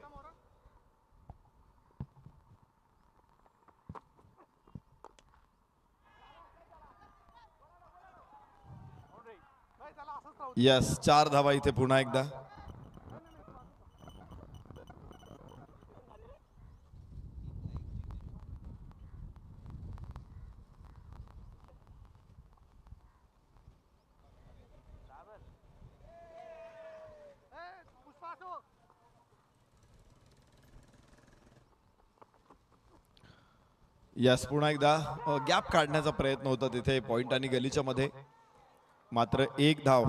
यस, 4 धावा इथे पुन्हा एकदा. यस, पुन्हा एकदा गॅप काढण्याचा प्रयत्न होता तिथे पॉइंट आणि गलीच्या मध्ये. मात्र 1 धाव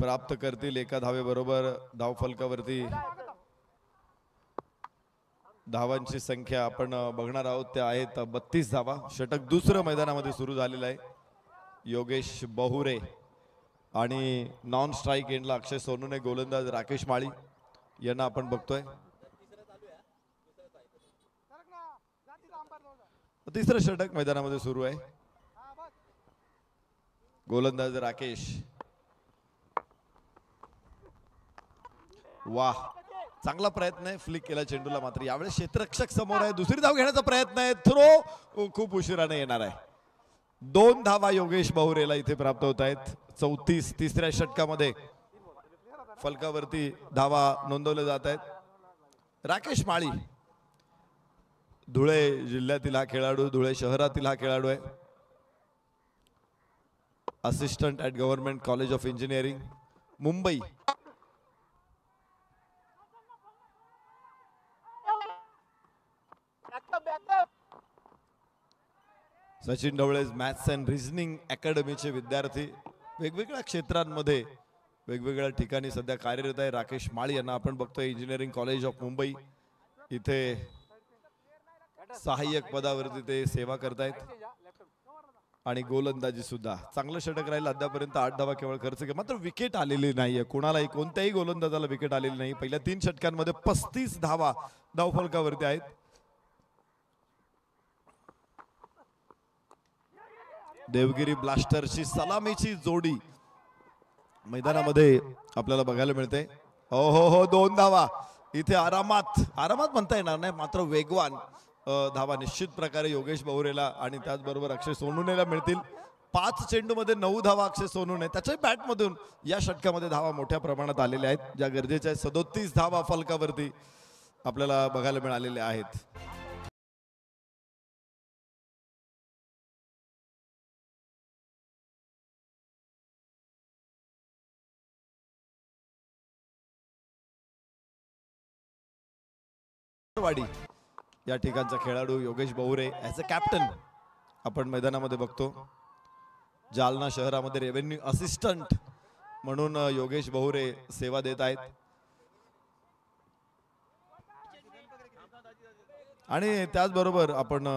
प्राप्त करतील. एका धावेबरोबर धाव फलकावरती धावांची संख्या आपण बघणार आहोत त्या आहेत 32 धावा. षटक दुसरं मैदानामध्ये सुरू झालेलं आहे. योगेश भोवरे आणि नॉन स्ट्राईक एंडला अक्षय सोनूने गोलंदाज राकेश माळी यांना आपण बघतोय. तिसरं षटक मैदानामध्ये सुरू आहे. गोलंदाज राकेश. वाह, चांगला प्रयत्न आहे. फ्लिक केला चेंडूला, मात्र यावेळेस क्षेत्ररक्षक समोर आहे. दुसरी धाव घेण्याचा प्रयत्न आहे. थ्रो खूप उशिराने येणार आहे. 2 धावा योगेश भोवरेला इथे प्राप्त होत आहेत. 34 तिसऱ्या षटकामध्ये फलकावरती धावा नोंदवल्या जात आहेत. राकेश माळी धुळे जिल्ह्यातील हा खेळाडू, धुळे शहरातील हा खेळाडू आहे. Assistant at government college of engineering Mumbai Sachin Dhawale maths and reasoning अकॅडमीचे विद्यार्थी वेगवेगळ्या क्षेत्रांमध्ये वेगवेगळ्या ठिकाणी सध्या कार्यरत आहे. राकेश माळी यांना आपण बघतोय इंजिनिअरिंग कॉलेज ऑफ मुंबई इथे सहाय्यक पदावरती ते सेवा करतायत. आणि गोलंदाजी सुद्धा चांगलं षटक राहील. अद्यापर्यंत 8 धावा केवळ खर्च केला, मात्र विकेट आलेली नाहीये. कोणालाही कोणत्याही गोलंदाजाला विकेट आलेली नाही. पहिल्या 3 षटकांमध्ये 35 धावा धावफलकावरती आहेत. देवगिरी ब्लास्टर्सची सलामीची जोडी मैदानामध्ये आपल्याला बघायला मिळते. हो हो हो 2 धावा इथे आरामात म्हणता येणार नाही, मात्र वेगवान धावा निश्चित प्रकारे योगेश बहुरेला आणि त्याचबरोबर अक्षय सोनुनेला मिळतील. 5 चेंडूमध्ये 9 धावा अक्षय सोनूने त्याच्या बॅटमधून या षटकामध्ये धावा मोठ्या प्रमाणात आलेल्या आहेत, ज्या गरजेच्या आहेत. 37 धावा फलकावरती आपल्याला बघायला मिळालेल्या आहेत. वाडी या ठिकाणचा खेळाडू योगेश बहुरे ॲज अ कॅप्टन आपण मैदानामध्ये बघतो. जालना शहरामध्ये रेव्हेन्यू असिस्टंट म्हणून योगेश बहुरे सेवा देत आहेत. आणि त्याचबरोबर आपण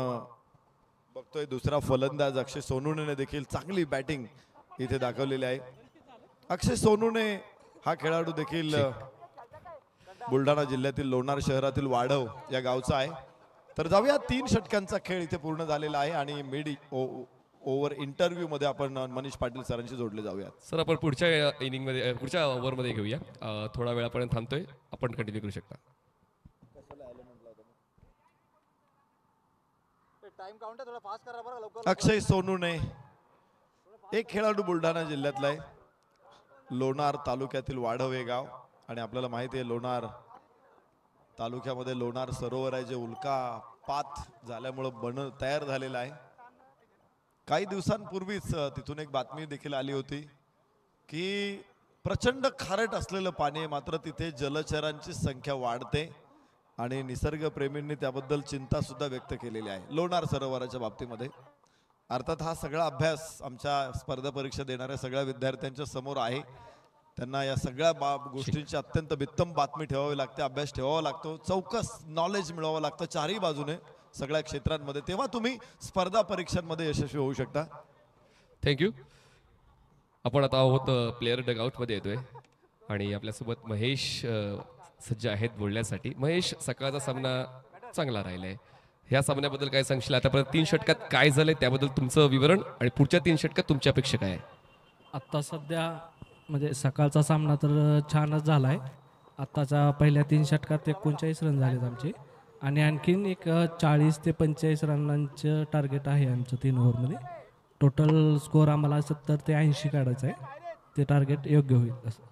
बघतोय दुसरा फलंदाज अक्षय सोनूने देखील चांगली बॅटिंग इथे दाखवलेली आहे. अक्षय सोनूने हा खेळाडू देखील बुलढाणा जिल्ह्यातील लोणार शहरातील वाढव या गावचा आहे. तर जाऊया 3 षटकांचा खेळ इथे पूर्ण झालेला आहे आणि मिड ओव्हर इंटरव्ह्यू मध्ये आपण मनीष पाटील सरांशी जोडले जाऊयात. सर आपण पुढच्या इनिंग मध्ये पुढच्या ओव्हरमध्ये घेऊया. थोडा वेळापर्यंत थांबतोय, आपण कंटिन्यू करू शकता. अक्षय सोनूने एक खेळाडू बुलढाणा जिल्ह्यातला आहे. लोणार तालुक्यातील वाढव हे गाव आणि आपल्याला माहिती आहे लोणार तालुक्यामध्ये लोणार सरोवर आहे, जे उल्कापात झाल्यामुळे तयार झालेलं आहे. काही दिवसांपूर्वीच तिथून एक बातमी देखील आली होती की प्रचंड खारट असलेलं पाणी आहे, मात्र तिथे जलचरांची संख्या वाढते आणि निसर्गप्रेमींनी त्याबद्दल चिंता सुद्धा व्यक्त केलेली आहे लोणार सरोवराच्या बाबतीमध्ये. अर्थात हा सगळा अभ्यास आमच्या स्पर्धा परीक्षा देणाऱ्या सगळ्या विद्यार्थ्यांच्या समोर आहे. त्यांना या सगळ्या गोष्टींची अत्यंत बित्तम बातमी ठेवावी लागते, अभ्यास ठेवावा लागतो, चौकस नॉलेज मिळवावं लागतं चारही बाजूने सगळ्या क्षेत्रांमध्ये, तेव्हा तुम्ही स्पर्धा परीक्षांमध्ये यशस्वी होऊ शकता. थँक्यू. आपण आता आहोत प्लेअर डगआउटमध्ये येतोय आणि आपल्यासोबत महेश सज्ज आहेत बोलण्यासाठी. महेश, सकाळचा सामना चांगला राहिलाय, ह्या सामन्याबद्दल काय सांगशील? आतापर्यंत 3 षटकात काय झालंय त्याबद्दल तुमचं विवरण आणि पुढच्या 3 षटकात तुमची अपेक्षा काय आहे? आत्ता सध्या म्हणजे सकाळचा सामना तर छानच झाला आहे. आत्ताच्या पहिल्या 3 षटकात 39 रन झालेत आमचे आणि आणखीन एक 40 ते 45 रनांचं टार्गेट आहे आमचं 3 ओव्हरमध्ये. टोटल स्कोअर आम्हाला 70 ते 80 काढायचं आहे. ते टार्गेट योग्य होईल असं.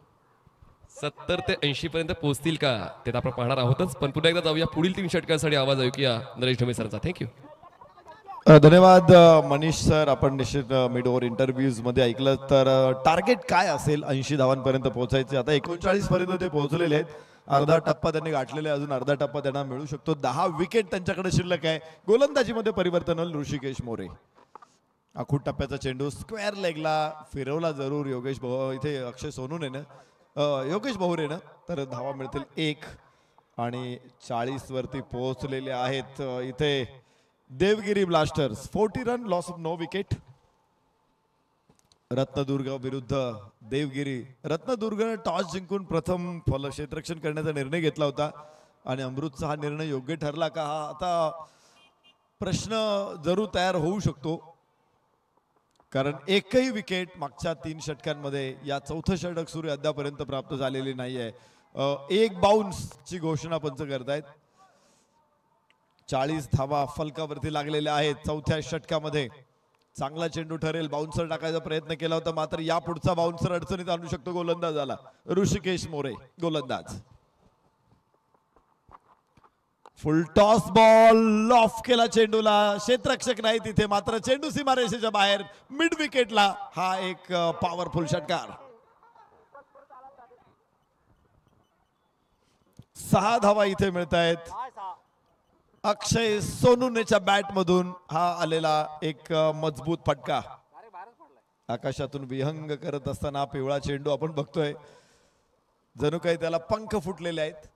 70 ते 80 पर्यंत पोहोचतील का ते आपण पाहणार आहोतच, पण पुन्हा एकदा जाऊया पुढील 3 षटकांसाठी. आवाज ऐकूया नरेश ढोमे सरांचा. थँक्यू. धन्यवाद मनीष सर. आपण निश्चित मिड ओव्हर इंटरव्ह्यूज मध्ये ऐकलं तर टार्गेट काय असेल? 80 धावांपर्यंत पोहोचायचे. आता 39 पर्यंत ते पोहोचलेले आहेत. अर्धा टप्पा त्यांनी गाठलेला आहे, अजून अर्धा टप्पा त्यांना मिळू शकतो. 10 विकेट त्यांच्याकडे शिल्लक आहे. गोलंदाजीमध्ये परिवर्तन होईल. ऋषिकेश मोरे आखूड टप्प्याचा चेंडू स्क्वेअर लेगला फिरवला जरूर इथे अक्षय सोनूने योगेश बहुरेनं, तर धावा मिळतील 1 आणि 40 वरती पोहोचलेले आहेत इथे Devgiri blasters. 40 run, loss of no wicket. Ratnadurg विरुद्ध देवगिरी. रत्नदुर्गने टॉस जिंकून प्रथम क्षेत्ररक्षण करण्याचा निर्णय घेतला होता आणि अमृतचा हा निर्णय योग्य ठरला का, हा आता प्रश्न जरूर तयार होऊ शकतो. कारण एकही विकेट मागच्या 3 षटकांमध्ये या 4थं षटक सुरू अद्यापर्यंत प्राप्त झालेली नाहीये. 1 बाउन्सची घोषणा पंच करतायत. 40 धावा फलकावरती लागलेल्या आहेत 4थ्या षटकामध्ये. चांगला चेंडू ठरेल. बाउन्सर टाकायचा प्रयत्न केला होता, मात्र या पुढचा बाउन्सर अडचणीत आणू शकतो गोलंदाजाला. ऋषिकेश मोरे गोलंदाज. फुल टॉस बॉल ऑफ केला चेंडूला. क्षेत्ररक्षक नाही तिथे, मात्र चेंडू सीमारेषेच्या बाहेर मिड विकेटला. हा एक पॉवरफुल षटकार. 6 धावा इथे मिळत आहेत. अक्षय सोनुनेच्या बॅट मधून हा आलेला एक मजबूत फटका आकाशातून विहंग करत असताना पिवळा चेंडू आपण बघतोय जणू काही त्याला पंख फुटलेले आहेत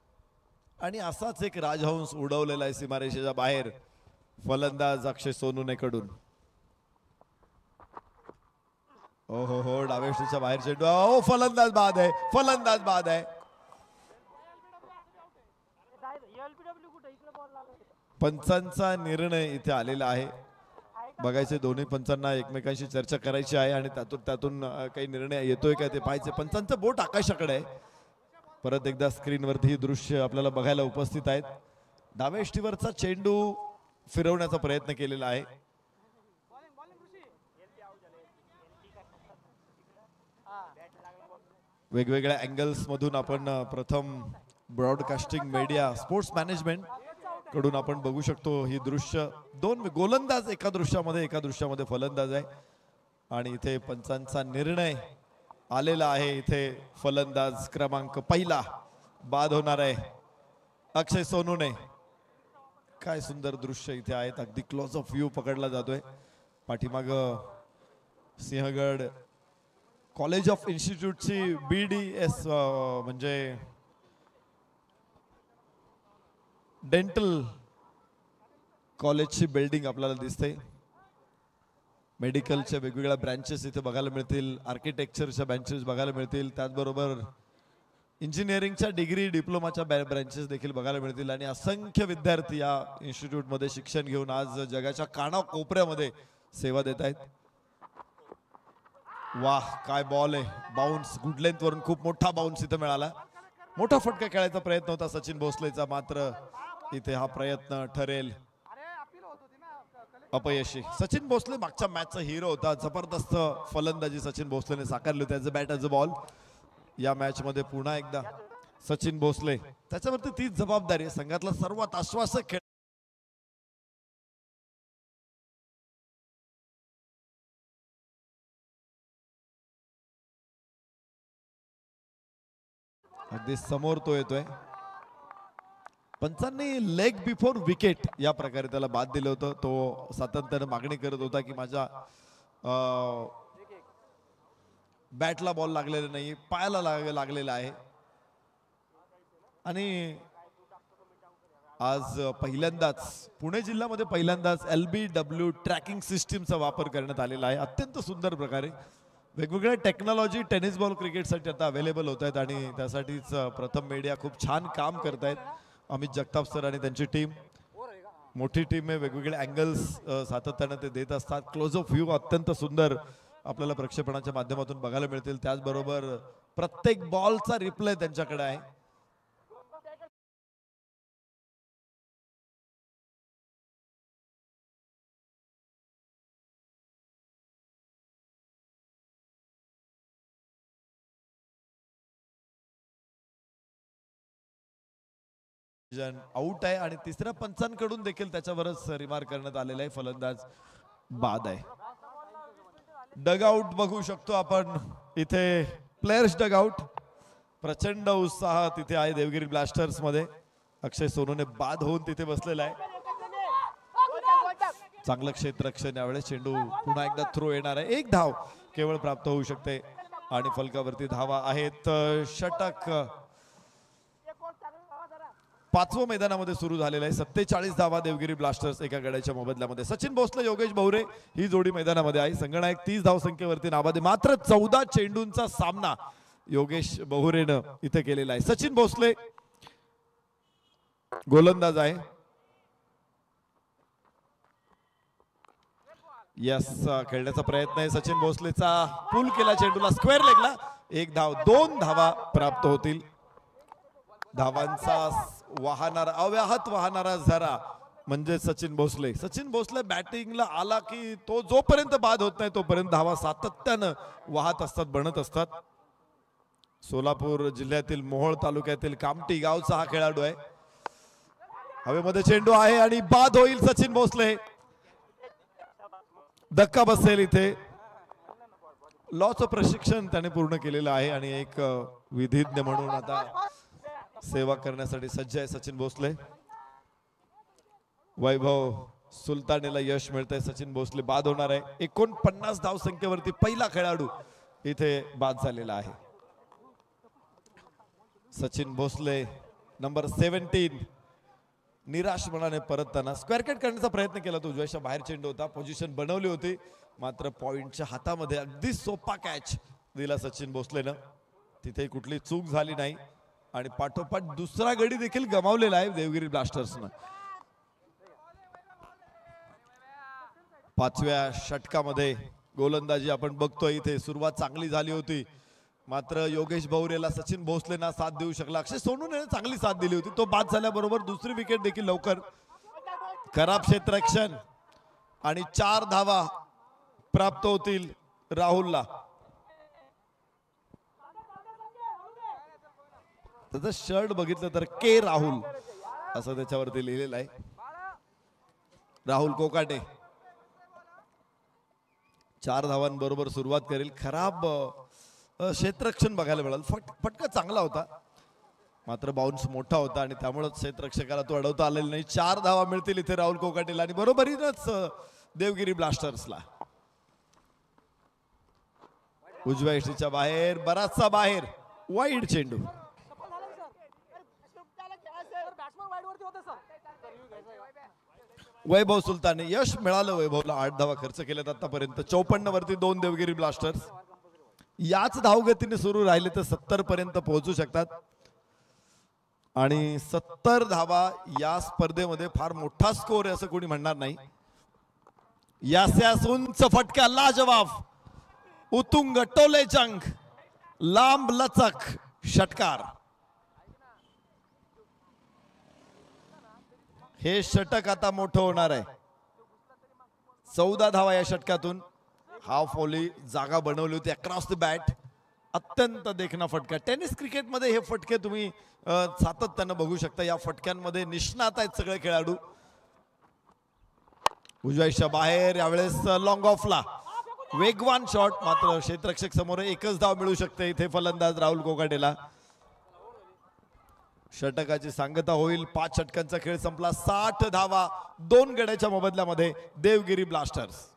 आणि असाच एक राजहंस उडवलेला आहे सीमारेषेच्या बाहेर फलंदाज अक्षय सोनुने कडून. ओ हो डावेष्टीच्या बाहेर चेंडू. ओ फलंदाज बाद आहे, फलंदाज बाद आहे. पंचांचा निर्णय इथे आलेला आहे. बघायचे दोन्ही पंचांना एकमेकांशी चर्चा करायची आहे आणि त्यातून काही निर्णय येतोय का ते पाहायचे. पंचांचं बोट आकाशाकडे आहे. परत एकदा स्क्रीनवरती ही दृश्य आपल्याला बघायला उपस्थित आहेत. डावेष्टीवरचा चेंडू फिरवण्याचा प्रयत्न केलेला आहे. वेगवेगळ्या अँगल्स मधून आपण प्रथम ब्रॉडकास्टिंग मीडिया स्पोर्ट्स मॅनेजमेंट कडून आपण बघू शकतो ही दृश्य. दोन गोलंदाज एका दृश्यामध्ये फलंदाज आहे आणि इथे पंचांचा निर्णय आलेला आहे. इथे फलंदाज क्रमांक पहिला बाद होणार आहे अक्षय सोनूने. काय सुंदर दृश्य इथे आहेत. अगदी क्लोज ऑफ व्ह्यू पकडला जातोय. पाठीमाग सिंहगड कॉलेज ऑफ इन्स्टिट्यूटची BDS म्हणजे डेंटल कॉलेजची बिल्डिंग आपल्याला दिसते. मेडिकलच्या वेगवेगळ्या ब्रँचेस इथे बघायला मिळतील. आर्किटेक्चरच्या ब्रँचेस बघायला मिळतील. त्याचबरोबर इंजिनिअरिंगच्या डिग्री डिप्लोमाच्या ब्रँचेस देखील बघायला मिळतील. आणि असंख्य विद्यार्थी या इन्स्टिट्यूटमध्ये शिक्षण घेऊन आज जगाच्या कानाकोपऱ्यामध्ये सेवा देत आहेत. वाह काय बॉल आहे. बाउन्स गुड लेंथ वरून खूप मोठा बाउन्स इथे मिळाला. मोठा फटका खेळायचा प्रयत्न होता सचिन भोसलेचा, मात्र इथे हा प्रयत्न ठरेल अपयशी. सचिन भोसले मागच्या मॅचचा हिरो होता. जबरदस्त फलंदाजी सचिन भोसलेने साकारली होती. As a bat as a ball. या मॅच मध्ये पुन्हा एकदा सचिन भोसले त्याच्यावरती तीच जबाबदारी आहे. संघातला सर्वात आश्वासक खेळ अगदी समोर तो येतोय. पंचांनी लेग बिफोर विकेट या प्रकारे त्याला बाद दिलं होतं. तो सातत्याने मागणी करत होता की माझ्या बॅटला बॉल लागलेला नाही, पायाला लागलेला आहे. आणि आज पहिल्यांदाच पुणे जिल्ह्यामध्ये पहिल्यांदाच LBW ट्रॅकिंग सिस्टीमचा वापर करण्यात आलेला आहे. अत्यंत सुंदर प्रकारे वेगवेगळ्या टेक्नॉलॉजी टेनिस बॉल क्रिकेटसाठी आता अवेलेबल होत आहेत आणि त्यासाठीच प्रथम मीडिया खूप छान काम करत आहेत. अमित जगताप सर आणि त्यांची टीम मोठी टीम आहे. वेगवेगळे अँगल्स सातत्याने ते देत असतात. क्लोज ऑफ व्ह्यू अत्यंत सुंदर आपल्याला प्रक्षेपणाच्या माध्यमातून बघायला मिळतील. त्याचबरोबर प्रत्येक बॉलचा रिप्ले त्यांच्याकडे आहे. आउट आहे आणि तिसऱ्या पंचांकडून देखील त्याच्यावरच रिमार्क करण्यात आलेला आहे. फलंदाज बाद आहे. डगआउट बघू शकतो आपण इथे. Players dugout. प्रचंड उत्साह तिथे आहे देवगिरी ब्लास्टर्स मध्ये. अक्षय सोनूने बाद होऊन तिथे बसलेला आहे. चांगलं क्षेत्ररक्षण. यावेळेस चेंडू पुन्हा एकदा थ्रो येणार आहे. एक धाव केवळ प्राप्त होऊ शकते आणि फलकावरती धावा आहेत. षटक पाचवं मैदानामध्ये सुरू झालेलं आहे. 47 धावा देवगिरी ब्लास्टर्स एका गड्याच्या मोबदल्यामध्ये. सचिन भोसले योगेश बहुरे ही जोडी मैदानामध्ये आहे. संगणक 30 धावसंख्येवरती नाबादे. मात्र 14 चेंडूंचा सामना योगेश बहुरेनं इथे केलेला आहे. सचिन भोसले गोलंदाज आहे. यस खेळण्याचा प्रयत्न आहे सचिन भोसलेचा. पुल केला चेंडूला स्क्वेअर लेगला. एक धाव. 2 धावा प्राप्त होतील. धावांचा वाहणारा अव्याहत वाहणारा झरा म्हणजे सचिन भोसले. सचिन भोसले बॅटिंगला आला की तो जोपर्यंत बाद होत नाही तोपर्यंत धावा सातत्यानं वाहत असतात, बनत असतात. सोलापूर जिल्ह्यातील मोहोळ तालुक्यातील कामठी गावचा हा खेळाडू आहे. हवेमध्ये चेंडू आहे आणि बाद होईल सचिन भोसले. धक्का बसेल इथे. लॉचं प्रशिक्षण त्याने पूर्ण केलेलं आहे आणि एक विधिज्ञ म्हणून आता सेवा करण्यासाठी सज्ज आहे सचिन भोसले. वैभव सुलतानेला यश मिळतंय. सचिन भोसले बाद होणार आहे. 49 धाव संख्येवरती पहिला खेळाडू इथे बाद झालेला आहे. सचिन भोसले नंबर 17 निराश मनाने परतताना स्क्वेअर कट करण्याचा प्रयत्न केला. तो उजव्याच्या बाहेर चेंडू होता. पोझिशन बनवली होती मात्र पॉइंटच्या हातामध्ये अगदी सोपा कॅच दिला सचिन भोसलेनं. तिथे कुठली चूक झाली नाही आणि पाठोपाठ दुसरा गडी देखील गमावलेला आहे देवगिरी ब्लास्टर्सनं. 5व्या षटकामध्ये गोलंदाजी आपण बघतोय. इथे सुरुवात चांगली झाली होती मात्र योगेश भौरेला सचिन भोसलेना साथ देऊ शकला. अक्षय सोनूने चांगली साथ दिली होती. तो बाद झाल्याबरोबर दुसरी विकेट देखील लवकर. खराब क्षेत्ररक्षण आणि 4 धावा प्राप्त होतील राहुलला. त्याचं शर्ट बघितलं तर के राहुल असं त्याच्यावरती लिहिलेलं आहे. राहुल कोकाटे 4 धावांबरोबर सुरुवात करेल. खराब क्षेत्ररक्षण बघायला मिळालं. फटका चांगला होता मात्र बाउन्स मोठा होता आणि त्यामुळे क्षेत्ररक्षकाला तो अडवता आलेला नाही. 4 धावा मिळतील इथे राहुल कोकाटेला आणि बरोबरीनच देवगिरी ब्लास्टर्सला. उजव्या इष्टीच्या बाहेर बराचसा बाहेर वाईड चेंडू. वैभव सुलताने यश मिळालं. वैभवला 8 धावा खर्च केल्यात आतापर्यंत. 54 वरती 2 देवगिरी ब्लास्टर्स. याच धावगतीने सुरू राहिले तर 70 पर्यंत पोहोचू शकतात आणि 70 धावा या स्पर्धेमध्ये फार मोठा स्कोर आहे असं कोणी म्हणणार नाही. यास्यास उंच फटका लाजवाब उतुंग टोले चंग लांब लचक षटकार. हे षटक आता मोठं होणार आहे. 14 धावा या षटकातून. हाफ ओली जागा बनवली होती अक्रॉस द बॅट. अत्यंत देखणा फटका. टेनिस क्रिकेटमध्ये हे फटके तुम्ही सातत्यानं बघू शकता. या फटक्यांमध्ये निष्णात आहेत सगळे खेळाडू. उजव्याच्या बाहेर यावेळेस लॉंग ऑफला वेगवान शॉट मात्र क्षेत्ररक्षक समोर एकच धाव मिळू शकते इथे फलंदाज राहुल कोकाटेला. षटकाची सांगता होईल. 5 षटकांचा खेळ संपला. 60 धावा 2 गड्याच्या मोबदल्यामध्ये देवगिरी ब्लास्टर्स.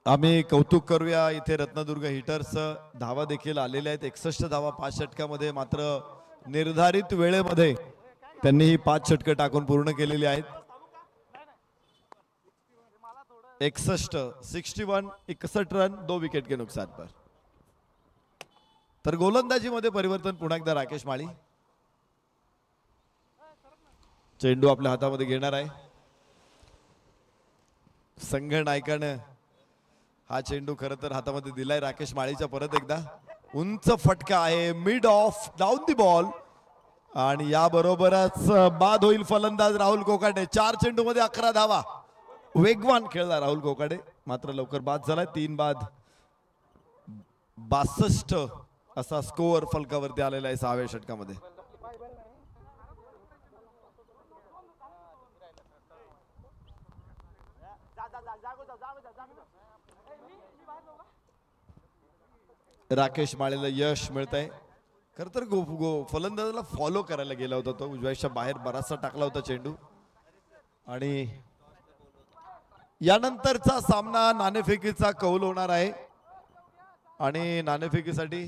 आम्ही कौतुक करूया इथे रत्नदुर्ग हिटर्स. धावा देखील आलेल्या आहेत. 61 धावा 5 षटकामध्ये मात्र निर्धारित वेळेमध्ये त्यांनी ही 5 षटकं टाकून पूर्ण केलेली आहेत. 61 रन 2 विकेट के नुकसान पर. तर गोलंदाजीमध्ये परिवर्तन पुन्हा एकदा राकेश माळी. चेंडू आपल्या हातामध्ये घेणार आहे. संघ नायकानं हा चेंडू खरं तर हातामध्ये दिलाय राकेश माळीच्या. परत एकदा उंच फटका आहे. Mid of down the ball आणि याबरोबरच बाद होईल फलंदाज राहुल कोकाटे. 4 चेंडू मध्ये 11 धावा. वेगवान खेळला राहुल कोकाटे मात्र लवकर बाद झालाय. 3 बाद 62 असा स्कोअर फलकावरती आलेला आहे 6व्या षटकामध्ये. राकेश माळेला यश मिळत आहे. खर तर फलंदाजाला फॉलो करायला गेला होता तो. उजव्याच्या बाहेर बराचसा टाकला होता चेंडू आणि यानंतरचा सामना नाणेफेकीचा कौल होणार आहे आणि नाणेफेकीसाठी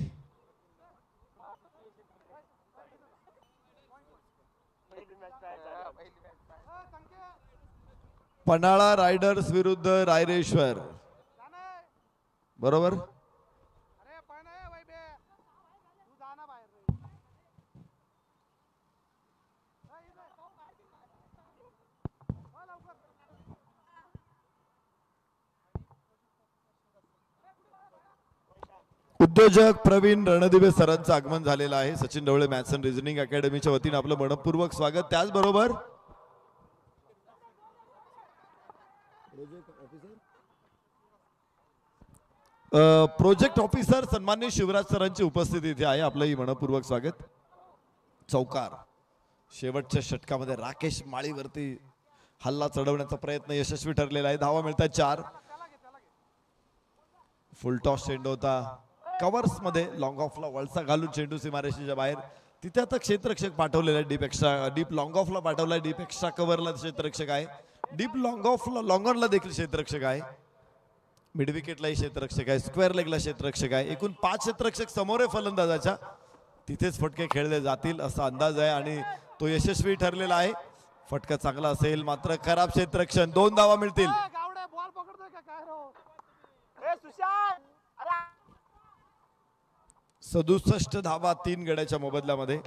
पन्हाळा रायडर्स विरुद्ध रायरेश्वर. बरोबर. उद्योजक प्रवीण रणदिवे सरांचं आगमन झालेलं आहे. Sachin Dhawale maths and reasoning अकॅडमीच्या वतीने आपलं मनपूर्वक स्वागत. त्याचबरोबर प्रोजेक्ट ऑफिसर सन्माननीय शिवराज सरांची उपस्थिती इथे आहे. आपलंही मनपूर्वक स्वागत. चौकार शेवटच्या षटकामध्ये राकेश माळीवरती हल्ला चढवण्याचा प्रयत्न यशस्वी ठरलेला आहे. धावा मिळतात 4. फुल टॉस चेंडू होता कव्हर्स मध्ये लॉंग ऑफला वळसा घालून चेंडू सीमारेषेच्या बाहेर. तिथे आता क्षेत्ररक्षक पाठवलेला आहे. डीप लॉंग ऑफला पाठवलाय. डीप एक्स्ट्रा कव्हरला क्षेत्ररक्षक आहे. डीप लॉंग ऑफला लॉंग ऑनला देखील क्षेत्ररक्षक आहे. मिड विकेटलाही क्षेत्ररक्षक आहे. स्क्वेअर लेगला क्षेत्ररक्षक आहे. एकूण 5 क्षेत्ररक्षक समोर आहे फलंदाजाच्या. तिथेच फटके खेळले जातील असा अंदाज आहे आणि तो यशस्वी ठरलेला आहे. फटका चांगला असेल मात्र खराब क्षेत्ररक्षण. 2 धावा मिळतील. 67 धावा 3 गड्याच्या मोबदल्यामध्ये.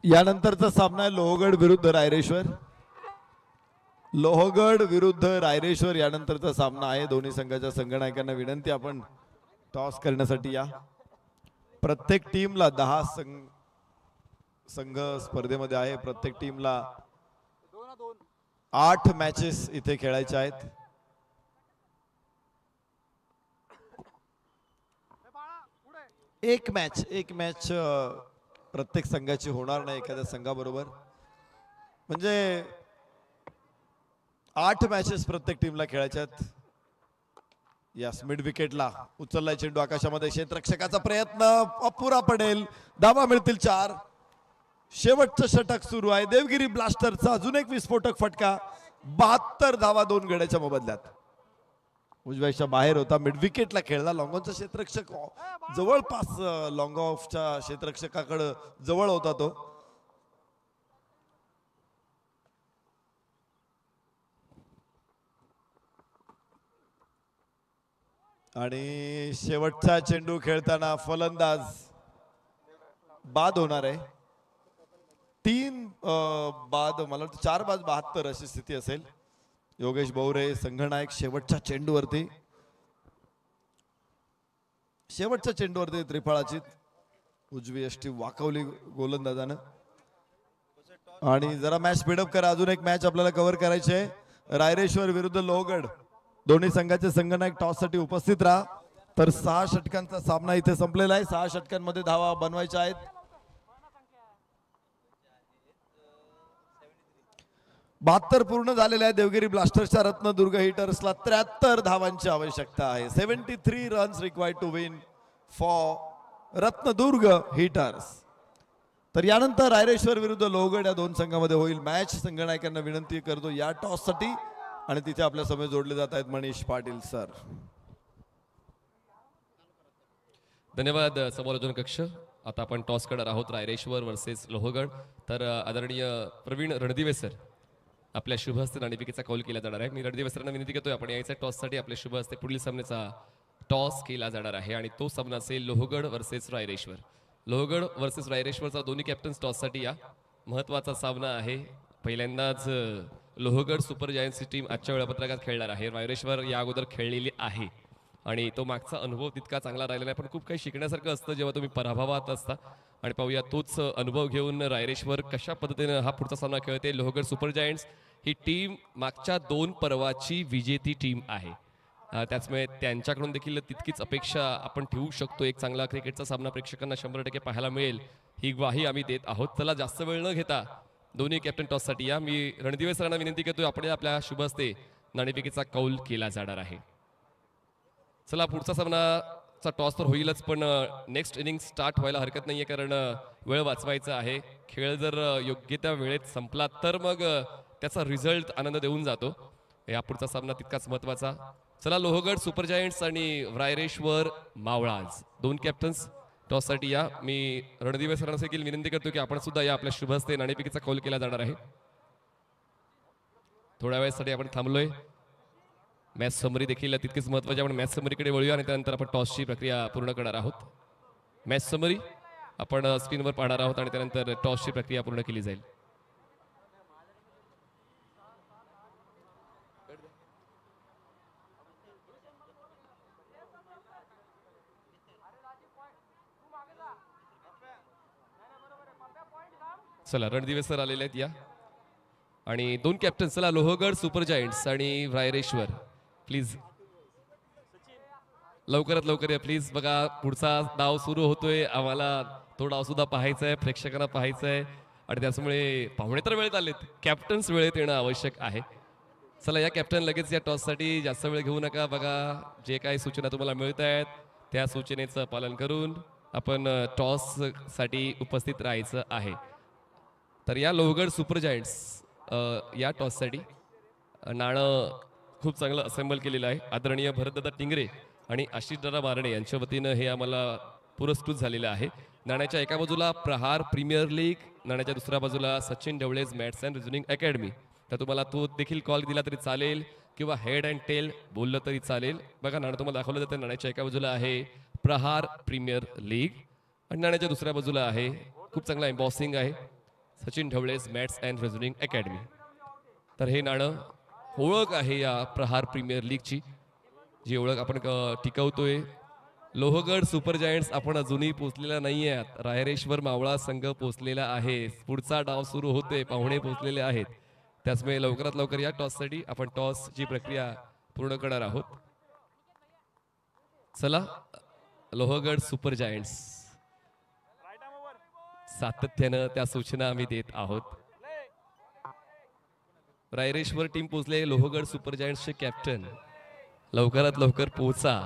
यानंतरचा सामना आहे लोहगड विरुद्ध रायरेश्वर. लोहगड विरुद्ध रायरेश्वर यानंतरचा सामना आहे. दोन्ही संघाच्या संघनायकांना विनंती आपण टॉस करण्यासाठी या. प्रत्येक टीमला 10 संघ स्पर्धेमध्ये आहे. प्रत्येक टीमला 8 मॅचेस इथे खेळायच्या आहेत. एक मॅच प्रत्येक संघाची होणार नाही एखाद्या संघाबरोबर. म्हणजे 8 मॅचेस प्रत्येक टीमला खेळायच्या आहेत. यस मिड विकेटला उचललाय चेंडू आकाशामध्ये. क्षेत्ररक्षकाचा प्रयत्न अपुरा पडेल. धावा मिळतील 4. शेवटचं षटक सुरू आहे. देवगिरी ब्लास्टरचा अजून एक विस्फोटक फटका. 72 धावा 2 गड्याच्या मोबदल्यात. उजव्याच्या बाहेर होता. मिड विकेटला खेळला. लॉंग ऑनचा क्षेत्ररक्षक जवळपास लॉंग ऑफच्या क्षेत्ररक्षकाकडे जवळ होता तो. आणि शेवटचा चेंडू खेळताना फलंदाज बाद होणार आहे. 3 बाद मला वाटतं 4 बाद 72 अशी स्थिती असेल. योगेश बोवरे संघनायक शेवटच्या चेंडूवरती त्रिफळाची उजवी यष्टी वाकवली गोलंदाजानं. आणि जरा मॅच स्पीडअप करा. अजून एक मॅच आपल्याला कव्हर करायची आहे. रायरेश्वर विरुद्ध लोहगड. दोन्ही संघाचे संघनायक टॉस साठी उपस्थित राहा. तर 6 षटकांचा सामना इथे संपलेला आहे. 6 षटकांमध्ये धावा बनवायच्या आहेत. 72 पूर्ण झालेल्या आहे. देवगिरी ब्लास्टर्सच्या रत्नदुर्ग हिटर्सला 73 धावांची आवश्यकता आहे. 73 runs required to win for Ratnadurg hitters. तर यानंतर रायरेश्वर विरुद्ध लोहगड या 2 संघामध्ये होईल मॅच. संघनायकांना विनंती करतो या टॉस साठी. आणि तिथे आपल्या समोर जोडले जात आहेत मनीष पाटील सर. धन्यवाद समालोचन कक्ष. आता आपण टॉस करणार आहोत रायरेश्वर वर्सेस लोहगड. तर आदरणीय प्रवीण रणदिवे सर आपल्या शुभ हस्ते नाणेफेकीचा कौल केला जाणार आहे. मी रणदिवे सरांना विनंती करतोय आपण यायचा टॉससाठी आपल्या शुभ हस्ते पुढील सामन्याचा टॉस केला जाणार आहे. आणि तो सामना असेल लोहगड वर्सेस रायरेश्वर. लोहगड वर्सेस रायरेश्वरचा दोन्ही कॅप्टन्स टॉससाठी या. महत्त्वाचा सामना आहे. पहिल्यांदाच लोहगड सुपर जायंट्सची टीम आजच्या वेळापत्रकात खेळणार आहे. रायरेश्वर या अगोदर खेळलेली आहे आणि तो मागचा अनुभव तितका चांगला राहिला नाही. पण खूप काही शिकण्यासारखं असतं जेव्हा तुम्ही पराभवात असता. आणि पाहूया तोच अनुभव घेऊन रायरेश्वर कशा पद्धतीने हा पुढचा सामना खेळते. लोहगड सुपर जायंट्स ही टीम मागच्या 2 पर्वाची विजेती टीम आहे. त्याचमुळे त्यांच्याकडून देखील तितकीच अपेक्षा आपण ठेवू शकतो. एक चांगला क्रिकेटचा सामना प्रेक्षकांना 100% पाहायला मिळेल ही ग्वाही आम्ही देत आहोत. चला जास्त वेळ न घेता दोन्ही कॅप्टन टॉससाठी या. मी रणदिवे सरांना विनंती करतोय आपण आपल्या शुभ हस्ते नाणेफेकीचा कौल केला जाणार आहे. चला पुढचा सामनाचा टॉस तर होईलच पण नेक्स्ट इनिंग स्टार्ट व्हायला हरकत नाहीये कारण वेळ वाचवायचा आहे. खेळ जर योग्य त्या वेळेत संपला तर मग त्याचा रिझल्ट आनंद देऊन जातो. या पुढचा सामना तितकाच महत्वाचा. चला लोहगड सुपर जायंट्स आणि रायरेश्वर मावळाज 2 कॅप्टन्स टॉससाठी या. मी रणदिवे सरांना देखील विनंती करतो की आपण सुद्धा या. आपल्या शुभ हस्ते नाणेफेकीचा कौल केला जाणार आहे. थोड्या वेळेसाठी आपण थांबलोय. मॅच समरी देखील तितकीच महत्वाची. आपण मॅच समरीकडे वळूया आणि त्यानंतर आपण टॉसची प्रक्रिया पूर्ण करणार आहोत. मॅच समरी आपण स्क्रीनवर पाहणार आहोत आणि त्यानंतर टॉसची प्रक्रिया पूर्ण केली जाईल. चला रणदिवे सर आलेले आहेत या आणि 2 कॅप्टन. चला लोहगड सुपर जायंट्स आणि रायरेश्वर प्लीज लवकरात लवकर या प्लीज. बघा पुढचा डाव सुरू होतोय, आम्हाला तो डाव सुद्धा पाहायचा आहे, प्रेक्षकांना पाहायचा आहे आणि त्याच्यामुळे पाहुणे तर वेळेत आलेत, कॅप्टन्स वेळेत येणं आवश्यक आहे. चला या कॅप्टन लगेच या टॉससाठी जास्त वेळ घेऊ नका. बघा जे काही सूचना तुम्हाला मिळत आहेत त्या सूचनेचं पालन करून आपण टॉससाठी उपस्थित राहायचं आहे. तर या लोहगड सुपर जायंट्स या टॉससाठी नाणं खूप चांगलं असेंबल केलेलं आहे. आदरणीय भरतदादा टिंगरे आणि आशिषदादा मारणे यांच्या वतीनं हे आम्हाला पुरस्कृत झालेलं आहे. नाण्याच्या एका बाजूला प्रहार प्रीमियर लीग, नाण्याच्या दुसऱ्या बाजूला Sachin Dhawale's maths and reasoning academy. तर तुम्हाला तो देखील कॉल दिला तरी चालेल किंवा हेड अँड टेल बोललं तरी चालेल. बघा नाणं तुम्हाला दाखवलं जातं. नाण्याच्या एका बाजूला आहे प्रहार प्रीमियर लीग आणि नाण्याच्या दुसऱ्या बाजूला आहे खूप चांगला एम्बॉसिंग आहे Sachin Dhawale's maths and reasoning academy. तर हे नाणं ओळख आहे या प्रहार प्रीमियर लीगची, जी ओळख आपण टिकवतोय. लोहगड सुपर जायंट्स आपण अजूनही पोचलेला नाही आहेत. रायरेश्वर मावळा संघ पोचलेला आहे. पुढचा डाव सुरू होतोय, पाहुणे पोचलेले आहेत. त्याचमुळे लवकरात लवकर या टॉससाठी आपण टॉसची प्रक्रिया पूर्ण करणार आहोत. चला लोहगड सुपर जायंट्स सातत्यानं त्या सूचना आम्ही देत आहोत. रायरेश्वर टीम पोचले. लोहगड सुपर जायंट्सचे कॅप्टन लवकरात लवकर पोहोचा,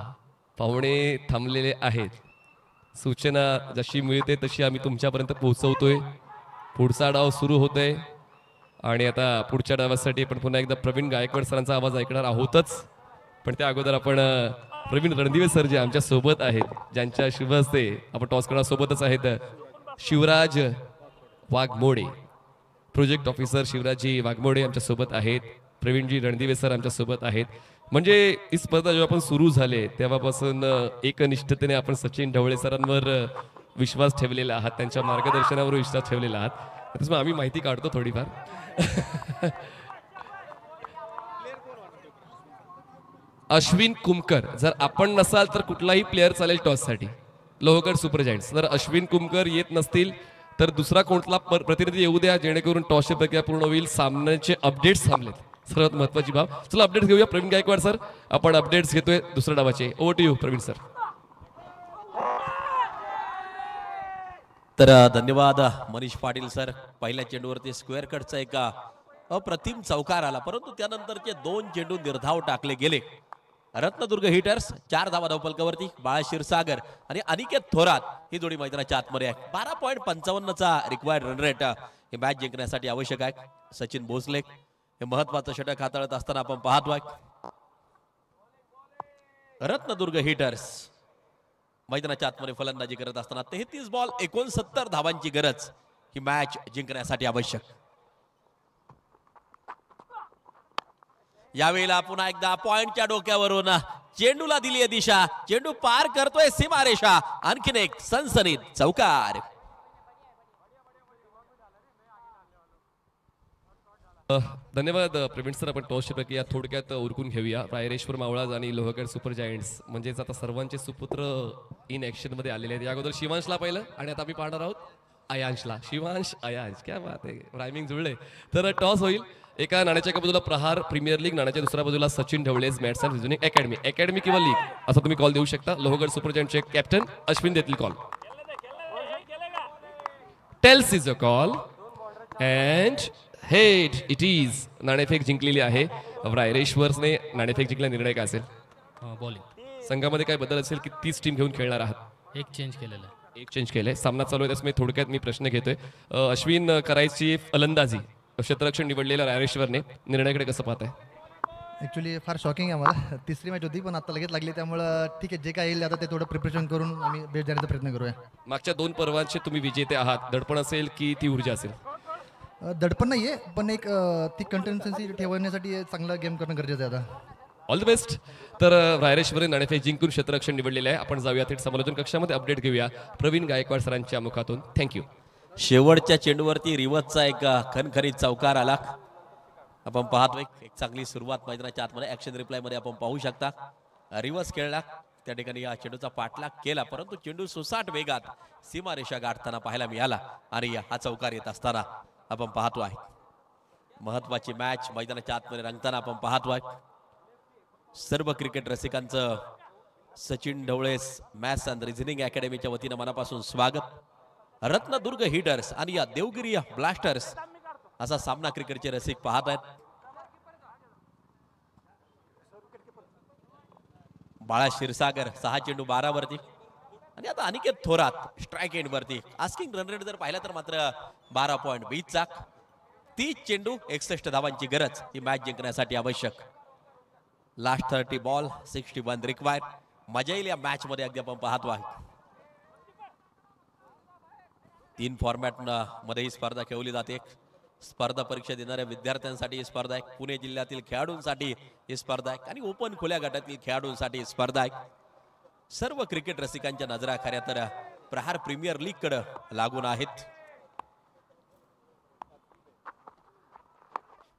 पाहुणे थांबलेले आहेत. सूचना जशी मिळते तशी आम्ही तुमच्यापर्यंत पोहोचवतोय. पुढचा डाव सुरू होतोय आणि आता पुढच्या डावासाठी आपण पुन्हा एकदा प्रवीण गायकवाड सरांचा आवाज ऐकणार आहोतच. पण त्या अगोदर आपण प्रवीण रणदिवे सर जे आमच्या सोबत आहेत, ज्यांच्या शुभ हस्ते आपण टॉस करणार सोबतच आहेत, शिवराज वाघमोडे प्रोजेक्ट ऑफिसर शिवराजजी वाघमोडे आमच्या सोबत आहेत. प्रवीणजी रणदिवे सर आमच्या सोबत आहेत. म्हणजे ही स्पर्धा जेव्हा आपण सुरू झाले तेव्हापासून एकनिष्ठतेने आपण सचिन ढवळे सरांवर विश्वास ठेवलेला आहात, त्यांच्या मार्गदर्शनावर विश्वास ठेवलेला आहात. त्याच्यामुळे आम्ही माहिती काढतो थोडीफार. अश्विन कुमकर, जर आपण नसाल तर कुठलाही प्लेअर चालेल टॉससाठी लोहगड सुपर जायंट्स. जर अश्विन कुमकर येत नसतील तर दुसरा कोणता प्रतिनिधी येऊ द्या, जेणेकरून टॉसची प्रक्रिया पूर्ण होईल. सामन्याचे अपडेट्स थांबलेत, सर्वात महत्वाची बाब. चला अपडेट्स घेऊया. प्रवीण गायकवाड सर आपण अपडेट्स घेतोय दुसऱ्या डावाचे. Over to you Pravin sir. तर धन्यवाद मनीष पाटील सर. पहिल्या चेंडूवरती स्क्वेअर कटचा एक अप्रतिम चौकार आला, परंतु त्यानंतरचे 2 चेंडू निर्धाव टाकले गेले. रत्नदुर्ग हिटर्स 4 धावा धावफलकावरती. बाळा क्षीरसागर आणि अनिकेत थोरात ही जोडी मैदानाच्या आतमध्ये आहे. 12.55चा रिक्वायर्ड रन रेट हे मॅच जिंकण्यासाठी आवश्यक आहे. सचिन भोसले हे महत्वाचं षटक हाताळत असताना आपण पाहतोय. रत्नदुर्ग हिटर्स मैदानाच्या आतमध्ये फलंदाजी करत असताना 33 बॉल 69 धावांची गरज ही मॅच जिंकण्यासाठी आवश्यक. यावेळेला पुन्हा एकदा पॉइंटच्या डोक्यावरून चेंडूला दिली आहे दिशा. चेंडू पार करतोय सीमारेषा. आणखीन एक सनसनीत चौकार. धन्यवाद प्रवीण सर. आपण टॉसची प्रक्रिया थोडक्यात उरकून घेऊया. रायरेश्वर मावळाज आणि लोहगड सुपर जायंट्स म्हणजेच आता सर्वांचे सुपुत्र इन ऍक्शन मध्ये आलेले आहेत. या अगोदर शिवांशला पाहिलं आणि आता आम्ही पाहणार आहोत अयांशला. शिवांश अयांश, क्या बात आहे, रायमिंग जुळले. तर टॉस होईल. एका नाण्याच्या एका बाजूला प्रहार प्रीमियर लीग, नाण्याच्या दुसऱ्या बाजूला Sachin Dhawale's maths and reasoning academy. Academy किंवा लीग असं तुम्ही कॉल देऊ शकता. लोहगड सुपर जायंट्सचे कॅप्टन अश्विन देतील call. Tails is a call and head it is. नाणेफेक जिंकलेली आहे. रायरेश्वरने नाणेफेक जिंकला. निर्णय काय असेल? बॉलिंग. संघामध्ये काय बदल असेल की तीच टीम घेऊन खेळणार आहात? एक चेंज केलेलं आहे. एक चेंज केलंय. सामना चालू आहे त्याच्यामुळे थोडक्यात मी प्रश्न घेतोय. अश्विन करायची फलंदाजी क्षेत्ररक्षण निवडलेल्या रायरेश्वरने, निर्णयाकडे कसं पाहताय? ॲक्च्युली फार शॉकिंग आहे मला. तिसरी मॅच होती पण आता लगेच लागली, त्यामुळं ठीक आहे, जे काय येईल आता ते थोडं प्रिपरेशन करून आम्ही बेट देण्याचा प्रयत्न करूया. मागच्या 2 पर्वांचे तुम्ही विजेते आहात. दडपण असेल की ती ऊर्जा असेल? दडपण नाही आहे, पण एक ती कंटेन्सन्सी ठेवण्यासाठी चांगला गेम करणं गरजेचं आहे आता. All the best. तर रायरेश्वरने नाणेफेक जिंकून क्षेत्ररक्षण निवडलेले आहे. आपण जाऊया थेट समालोचन कक्षामध्ये. अपडेट घेऊया प्रवीण गायकवाड सरांच्या मुखातून. थँक्यू. शेवटच्या चेंडूवरती रिवर्सचा एक खणखरीत चौकार आला. आपण पाहतोय एक चांगली सुरुवात मैदानाच्या आतमध्ये ऍक्शन रिप्लाय मध्ये आपण पाहू शकता. रिवर्स खेळला त्या ठिकाणी या चेंडूचा पाठलाग केला, परंतु चेंडू सुसाट वेगात सीमारेषा गाठताना पाहायला मिळाला आणि हा चौकार येत असताना आपण पाहतो आहे. महत्वाची मॅच मैदानाच्या आतमध्ये रंगताना आपण पाहतोय. सर्व क्रिकेट रसिकांचं Sachin Dhawale's maths and reasoning अकॅडमीच्या वतीनं मनापासून स्वागत. रत्नदुर्ग हिटर्स आणि या देवगिरी ब्लास्टर्स असा सामना क्रिकेटचे रसिक पाहत आहेत. बाळा क्षीरसागर 6 चेंडू 12 वरती आणि आता अनिकेत थोरात स्ट्राईक एंड वरती. आस्किंग रन रेट जर पाहिला तर मात्र 12.20 चा. 30 चेंडू 61 धावांची गरज ही मॅच जिंकण्यासाठी आवश्यक. Last 30 ball 61 required. मजा येईल या मॅच मध्ये अगदी आपण पाहतो आहे. 3 फॉर्मॅट मध्ये ही स्पर्धा खेळवली जाते. स्पर्धा परीक्षा देणाऱ्या विद्यार्थ्यांसाठी ही स्पर्धा आहे, पुणे जिल्ह्यातील खेळाडूंसाठी ही स्पर्धा आहे आणि ओपन खुल्या गटातील खेळाडूंसाठी ही स्पर्धा आहे. सर्व क्रिकेट रसिकांच्या नजरा खऱ्या तर प्रहार प्रीमियर लीग कडे लागून आहेत.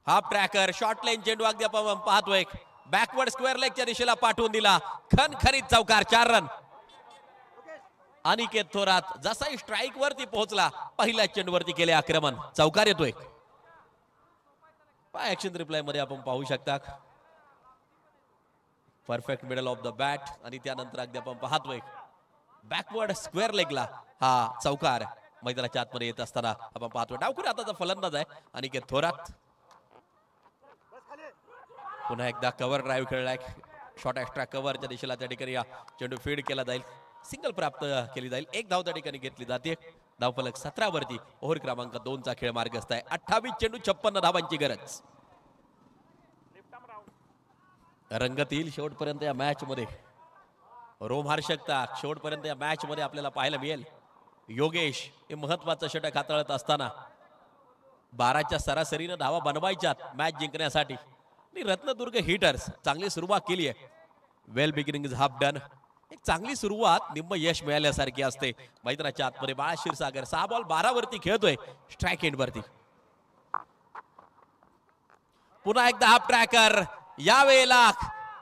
हा ट्रॅकर शॉर्ट लाईन चेंडू अगदी आपण पाहतोय. बॅकवर्ड स्क्वेअर लेगच्या दिशेला पाठवून दिला. खणखणीत चौकार. 4 रन. अनिकेत थोरात जसाही स्ट्राईक वरती पोहोचला पहिल्या चेंडूवरती केले आक्रमण. चौकार येतोय. ऍक्शन रिप्लाय मध्ये आपण पाहू शकता. Perfect middle of the bat आणि त्यानंतर अगदी आपण पाहतोय बॅकवर्ड स्क्वेअर लेगला हा चौकार मैदानाच्या आतमध्ये येत असताना आपण पाहतोय. डावखुरी आताचा फलंदाज आहे अनिकेत थोरात. पुन्हा एकदा कव्हर ड्राईव्ह खेळलाय. शॉर्ट एक्स्ट्रा कव्हरच्या दिशेला त्या ठिकाणी चेंडू फीड केला जाईल. सिंगल प्राप्त केली जाईल. 1 धाव त्या ठिकाणी घेतली जाते. धावफलक 17 वरती. ओव्हर क्रमांक 2 चा खेळ मार्गस्थ आहे. 28 चेंडू 56 धावांची गरज. रंगत येईल शेवटपर्यंत या मॅच मध्ये. रोमहर्षकता शेवटपर्यंत या मॅच मध्ये आपल्याला पाहायला मिळेल. योगेश हे महत्वाचं षटक हाताळत असताना 12च्या सरासरीनं धावा बनवायच्यात मॅच जिंकण्यासाठी. रत्नदुर्ग हिटर्स चांगली सुरुवात केली आहे. वेल बिगिनिंग इज हाफ डन. एक चांगली सुरुवात निम्म यश मिळाल्यासारखी असते. मैदानाच्या आतमध्ये बाळा क्षीरसागर 6 बॉल 12 वरती खेळतोय स्ट्राईक एंड वरती. पुन्हा एकदा हाफ ट्रॅकर. यावेळेला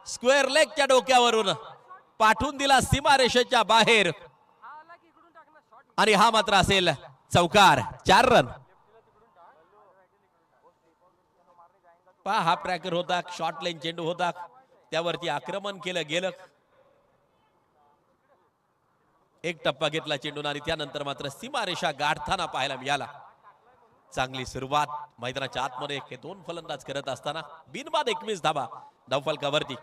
स्क्वेअर लेगच्या डोक्यावरून पाठवून दिला सीमारेषेच्या बाहेर आणि हा मात्र असेल चौकार. 4 रन. पहा हाफ ट्रॅकर होता. शॉर्ट लाईन चेंडू होता. त्यावरती आक्रमण केलं गेलं. एक टप्पा घेतला चेंडून आणि त्यानंतर मात्र सीमारेषा गाठताना पाहायला मिळाला. चांगली सुरुवात मैदानाच्या आतमध्ये हे 2 फलंदाज करत असताना बिनबाद 21 धावा धावफलकावरती.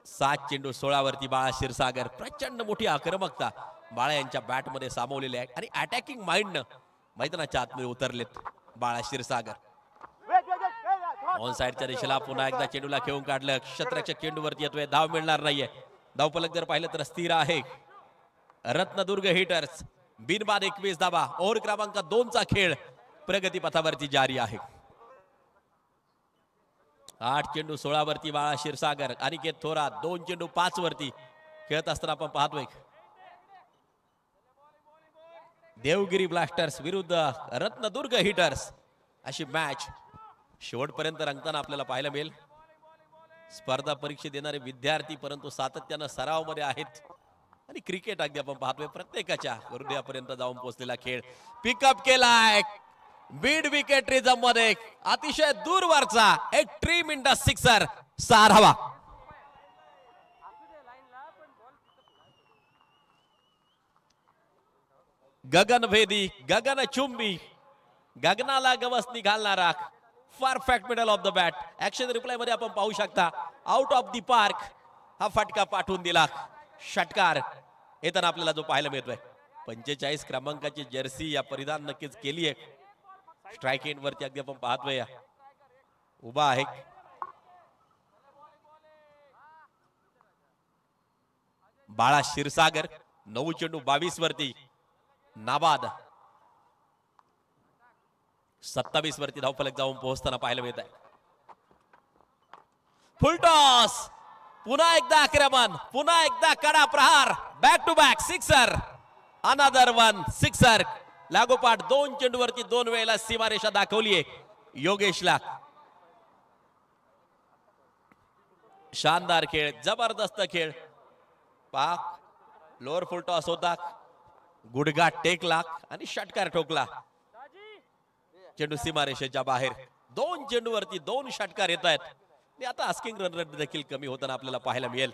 7 चेंडू 16 वरती बाळा क्षीरसागर. प्रचंड मोठी आक्रमकता बाळा यांच्या बॅट मध्ये सामावलेली आहे आणि अटॅकिंग माइंड मैदानाच्या आतमध्ये उतरलेत बाळा क्षीरसागर. ऑन साइडच्या दिशेला पुन्हा एकदा चेंडूला खेळून काढलं. क्षेत्ररक्षक चेंडूवरती येतोय. धाव मिळणार नाहीये. धावफलक जर पाहिलं तर स्थिर आहे. रत्नदुर्ग हिटर्स बिनबाद 21 धावा. ओव्हर क्रमांक 2 चा खेळ प्रगती पथावरती जारी आहे. 8 चेंडू 16 वरती बाळा क्षीरसागर. अनिकेत थोरात 2 चेंडू 5 वरती खेळत असताना आपण पाहतोय देवगिरी ब्लास्टर्स विरुद्ध रत्नदुर्ग हिटर्स अशी मॅच शेवटपर्यंत रंगताना आपल्याला पाहायला मिळेल. स्पर्धा परीक्षा देणारे विद्यार्थी परंतु सातत्यानं सराव मध्ये आहेत आणि क्रिकेट अगदी आपण पाहतोय प्रत्येकाच्या हृदयापर्यंत जाऊन पोहोचलेला खेळ. पिकअप केलाय मिड विकेट रिझम मध्ये अतिशय दूरवरचा एक ट्रीम इंडा सिक्सर. 6 धावा. गगनभेदी गगनचुंबी गगनाला गवसनी घालणारा perfect middle of the bat. Action reply मध्ये आपण पाहू शकता आउट ऑफ द पार्क हा फटका पाठवून दिला. षटकार येताना आपल्याला जो पाहायला मिळतोय. 45 क्रमांकाची जर्सी या परिधान नक्कीच केली आहे. स्ट्राईक एंड वरती अगदी आपण पाहतोय उभा आहे. बाळा क्षीरसागर 9 चेंडू 22 वरती नाबाद. 27 वरती धावफलक जाऊन पोहोचताना पाहायला मिळत आहे. Full toss. पुन्हा एकदा आक्रमण. पुन्हा एकदा कडा प्रहार. Back to back sixer. Another 1 sixer. लागोपाठ 2 चेंडूवरती 2 वेळेला सीमारेषा दाखवलीये योगेशला. शानदार खेळ, जबरदस्त खेळ. पाक लोअर फुल टॉस होता, गुडघा टेकला आणि षटकार ठोकला. चेंडू सीमारेषेच्या बाहेर. 2 चेंडूवरती 2 षटकार येत आहेत आणि आता आस्किंग रन रेट देखील कमी होताना आपल्याला पाहायला मिळेल.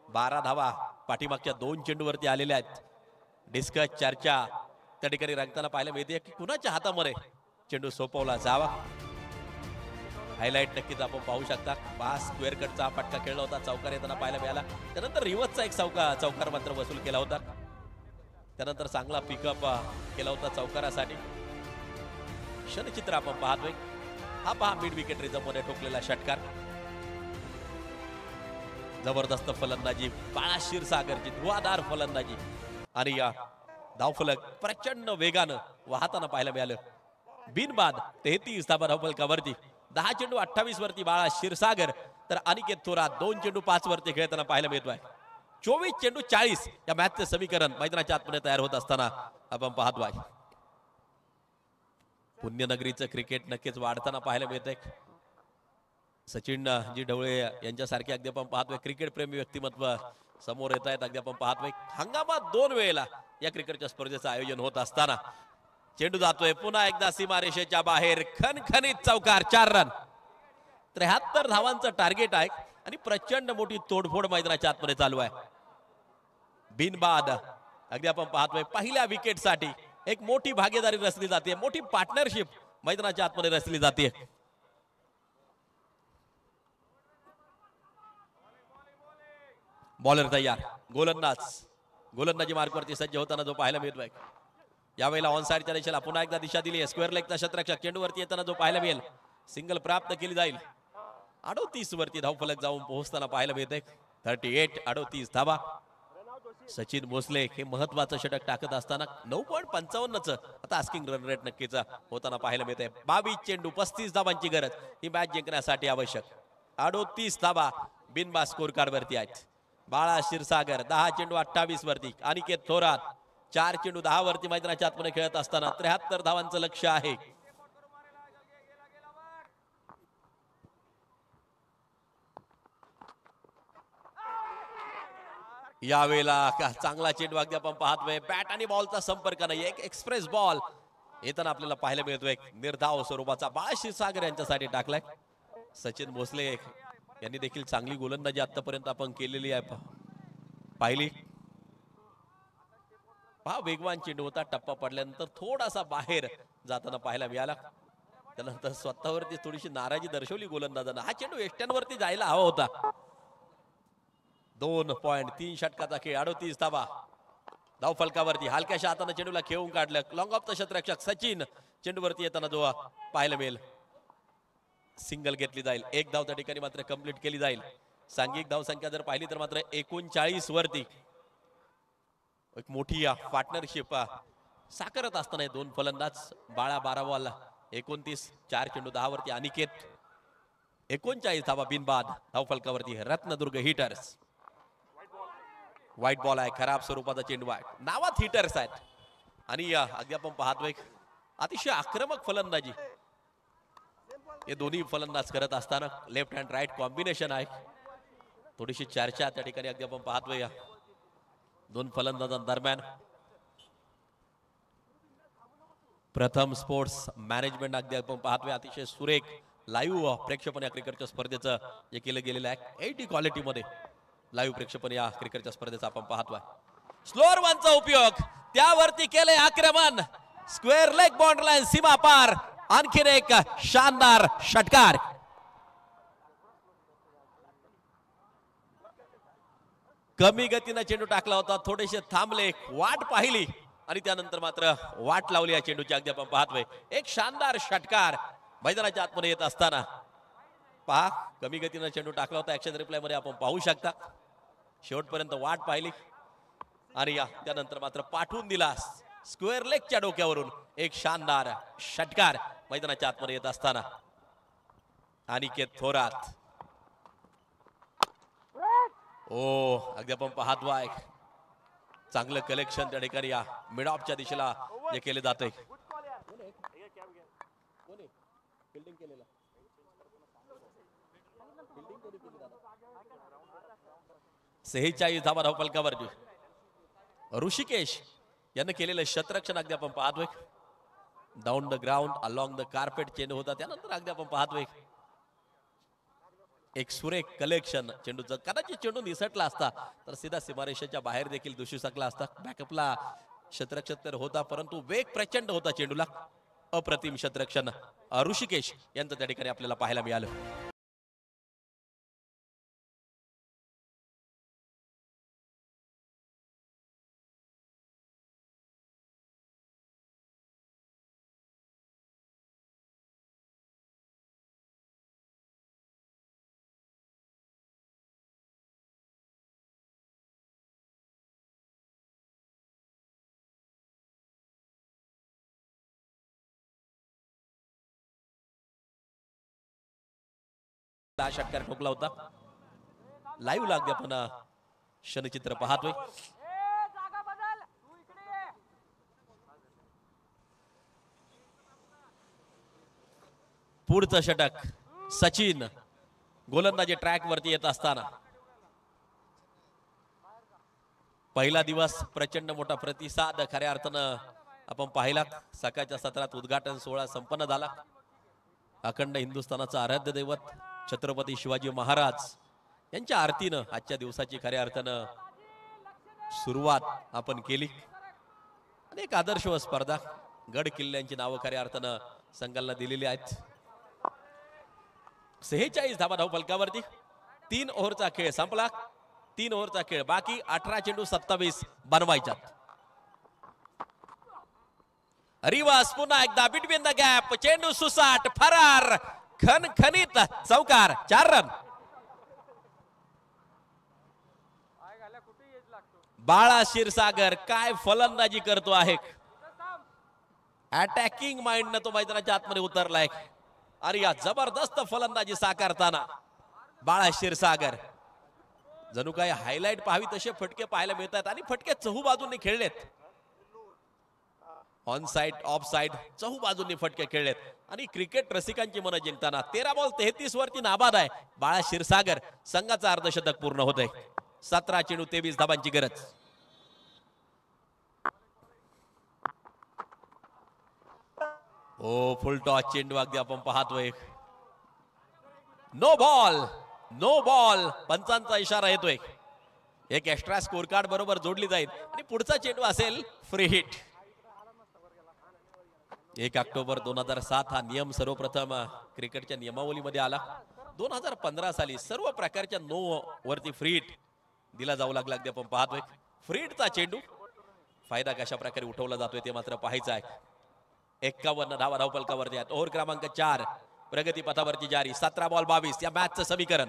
12 धावा पाठीमागच्या 2 चेंडूवरती आलेल्या आहेत. डिस्कस चर्चा त्या ठिकाणी रंगताना पाहायला मिळते की कुणाच्या हातामध्ये चेंडू सोपवला जावा. हायलाइट नक्कीच आपण पाहू शकता. पास स्क्वेअर कटचा फटका खेळला होता, चौकार येताना पाहायला मिळाला. त्यानंतर रिवर्सचा एक चौकार मात्र वसूल केला होता. त्यानंतर चांगला पिकअप केला होता चौकारासाठी. क्षणचित्र आपण पाहतोय. हा पहा मिड विकेट रिझर्व्हमध्ये ठोकलेला षटकार. जबरदस्त फलंदाजी बाळा क्षीरसागरची, धुवाधार फलंदाजी आणि या धावफलक प्रचंड वेगानं वाहताना पाहायला मिळालं. बिनबाद 33 धावा धावफलकावरती. 10 चेंडू 28 वरती बाळा क्षीरसागर, तर अनिकेत थोरात 2 चेंडू 5 वरती खेळताना पाहायला मिळतोय. 24 चेंडू 40 या मॅचचे समीकरण मैदानाच्या आतमध्ये तयार होत असताना आपण पाहतोय. पुण्यनगरीचं क्रिकेट नक्कीच वाढताना पाहायला मिळतंय. सचिन जी ढवळे यांच्यासारखे अगदी आपण पाहतोय क्रिकेट प्रेमी व्यक्तिमत्व समोर येत आहेत. अगदी आपण पाहतोय हंगामात 2 वेळेला या क्रिकेटच्या स्पर्धेचं आयोजन होत असताना चेंडू जातोय पुन्हा एकदा सीमारेषेच्या बाहेर. खणखणीत चौकार, 4 रन. 73 धावांचं टार्गेट आहे आणि प्रचंड मोठी तोडफोड मैदानाच्या आतमध्ये चालू आहे. बिनबाद अगदी आपण पाहतोय पहिल्या विकेटसाठी एक मोठी भागीदारी रचली जाते, मोठी पार्टनरशिप मैदानाच्या आतमध्ये रचली जाते. बॉलर तयार, गोलंदाजी मार्कवरती सज्ज होताना जो पाहायला मिळतोय. यावेळेला ऑन साइडच्या दिशेला पुन्हा एकदा दिशा दिली आहे. स्क्वेअर लेगचा शतरक्षक चेंडूवरती येताना जो पाहायला मिळेल. सिंगल प्राप्त केली जाईल. 38 वरती धावफलक जाऊन पोहोचताना पाहायला मिळते. 38 38 धावा. सचिन भोसले हे महत्वाचं षटक टाकत असताना 9.55च आता आस्किंग रन रेट नक्कीच होताना पाहायला मिळते. 22 चेंडू 35 धावांची गरज ही मॅच जिंकण्यासाठी आवश्यक. 38 धावा बिनबाद स्कोर कार्ड वरती आहेत. बाळा क्षीरसागर 10 चेंडू 28 वरती. अनिकेत थोरात 4 चेंडू 10 वरती मैदानाच्या आतमध्ये खेळत असताना 73 धावांचं लक्ष्य आहे. यावेळेला चांगला चेंडू अगदी आपण पाहतोय. बॅट आणि बॉलचा संपर्क नाही, एक एक्सप्रेस बॉल येताना आपल्याला पाहायला मिळतोय. निर्धाव स्वरूपाचा बाळा क्षीरसागर यांच्यासाठी टाकलाय. सचिन भोसले यांनी देखील चांगली गोलंदाजी आतापर्यंत आपण केलेली आहे पाहिली. पहा वेगवान चेंडू होता, टप्पा पडल्यानंतर थोडासा बाहेर जाताना पाहायला मिळाला. त्यानंतर स्वतःवरती थोडीशी नाराजी दर्शवली गोलंदाजांना. हा चेंडू एष्ट्यांवरती जायला हवा होता. 2.3 षटकाचा खेळ. 38 धावा धावफलकावरती. हलक्याशा हाताने चेंडूला खेळून काढलं. लॉंग ऑफ द शतरक्षक सचिन चेंडूवरती येताना जो पाहायला मिळेल. सिंगल घेतली जाईल. 1 धाव त्या ठिकाणी मात्र कंप्लीट केली जाईल. सांघिक धावसंख्या जर पाहिली तर मात्र 39 वरती एक मोठी पार्टनरशिप साकारत असताना 2 फलंदाज. बाळा 12 बॉल 29, 4 चेंडू 10 वरती. अनिकेत 39 धावा बिनबाद धावफलकावरती. रत्नदुर्ग हिटर्स. व्हाईट बॉल आहे, खराब स्वरूपाचा चेंडू आहे. नावात हिटर्स आहेत आणि अगदी आपण पाहतोय अतिशय आक्रमक फलंदाजी हे दोन्ही फलंदाज करत असताना लेफ्ट हँड राईट कॉम्बिनेशन आहे. थोडीशी चर्चा त्या ठिकाणी अगदी आपण पाहतोय 2 फलंदाजांदरम्यान. प्रथम स्पोर्ट्स मॅनेजमेंट अगदी आपण पाहतोय अतिशय सुरेख लाईव्ह प्रेक्षेपण या क्रिकेटच्या स्पर्धेचं जे केलं गेलेलं आहे 80 क्वालिटीमध्ये लाईव्ह प्रेक्षेपण या क्रिकेटच्या स्पर्धेचा आपण पाहतोय. स्लोअर वनचा उपयोग त्यावरती केले आक्रमण. स्क्वेअर लेग बाउंड्री लाईन सीमा पार. आणखीन एक शानदार षटकार. कमी गतीनं चेंडू टाकला होता. थोडेसे थांबले, वाट पाहिली आणि त्यानंतर मात्र वाट लावली या चेंडूची. अगदी आपण पाहतोय एक शानदार षटकार मैदानाच्या आतमध्ये येत असताना. पहा कमी गतीनं चेंडू टाकला होता. ऍक्शन रिप्लाय मध्ये आपण पाहू शकता. शेवटपर्यंत वाट पाहिली आणि त्यानंतर मात्र पाठवून दिला. स्क्वेअर लेगच्या डोक्यावरून एक शानदार षटकार मैदानाच्या आतमध्ये येत असताना. अनिकेत थोरात अगदी आपण पाहतोय चांगलं कलेक्शन त्या ठिकाणी या मिड ऑफच्या दिशेला जे केले जाते. 46 धावा धावफलकावरती. ऋषिकेश यानं केलेलं शतरक्षण अगदी आपण पाहतोय. Down the ground along the carpet चेंडू होता, त्यानंतर अगदी आपण पाहतोय एक सुरेख कलेक्शन चेंडूचं. कदाचित चेंडू निसटला असता तर सीधा सीमारेषेच्या बाहेर देखील दिसू शकला असता. बॅकअपला शतरक्षण तर होता, परंतु वेग प्रचंड होता चेंडूला. अप्रतिम शतरक्षण ऋषिकेश यांचं त्या ठिकाणी आपल्याला पाहायला मिळालं. षटकार ठोकला होता. लाईव्ह लागते आपण क्षणचित्र पाहतोय. पुढचं षटक सचिन गोलंदाजी ट्रॅक वरती येत असताना. पहिला दिवस प्रचंड मोठा प्रतिसाद खऱ्या अर्थानं आपण पाहिला. सकाळच्या सत्रात उद्घाटन सोहळा संपन्न झाला. अखंड हिंदुस्थानाचं आराध्य दैवत छत्रपती शिवाजी महाराज यांच्या आरतीनं आजच्या दिवसाची खऱ्या अर्थानं सुरुवात आपण केली. अनेक आदर्श व स्पर्धा गड किल्ल्यांची नावं खऱ्या अर्थानं संघाला दिलेली आहेत. 46 धावा धावफलकावरती. 3 ओव्हरचा खेळ संपला. 3 ओव्हरचा खेळ बाकी. 18 चेंडू 27 बनवायच्यात. रिवास पुन्हा एकदा बिटवीन द गॅप. चेंडू सुसाट फरार खणखणीत चौकार. 4 रन. बाळा क्षीरसागर काय फलंदाजी करतो आहे. अटॅकिंग माइंड न तो मैदानाच्या आतमध्ये उतरलाय. अरे या जबरदस्त फलंदाजी साकारताना बाळा क्षीरसागर. जणू काय हायलाइट पाहावी तसे फटके पाहायला मिळतात आणि फटके चहू बाजूंनी खेळलेत. ऑन साइड ऑफ साइड चहू बाजूंनी फटके खेळलेत आणि क्रिकेट रसिकांची मनं जिंकताना 13 बॉल 33 वरती नाबाद आहे बाळा क्षीरसागर. संघाचा अर्धशतक पूर्ण होत आहे. 17 चेंडू 23 धाबांची गरज. ओ फुल टॉस चेंडू अगदी आपण पाहतोय. No ball no ball. पंचांचा इशारा येतोय. एक एक्स्ट्रा स्कोर कार्ड बरोबर जोडली जाईल आणि पुढचा चेंडू असेल फ्री हिट. 1 ऑक्टोबर 2007 हा नियम सर्वप्रथम क्रिकेटच्या नियमावलीमध्ये आला. 2015 साली सर्व प्रकारच्या नो वरती फ्री हिट दिला जाऊ लागला. अगदी आपण पाहतोय फ्री हिटचा चेंडू. फायदा कशा प्रकारे उठवला जातोय ते मात्र पाहायचं आहे. 51 धावा धावफलकावरती आहेत. ओव्हर क्रमांक 4 प्रगती पथावरती जारी. 17 बॉल 22 या मॅचचं समीकरण.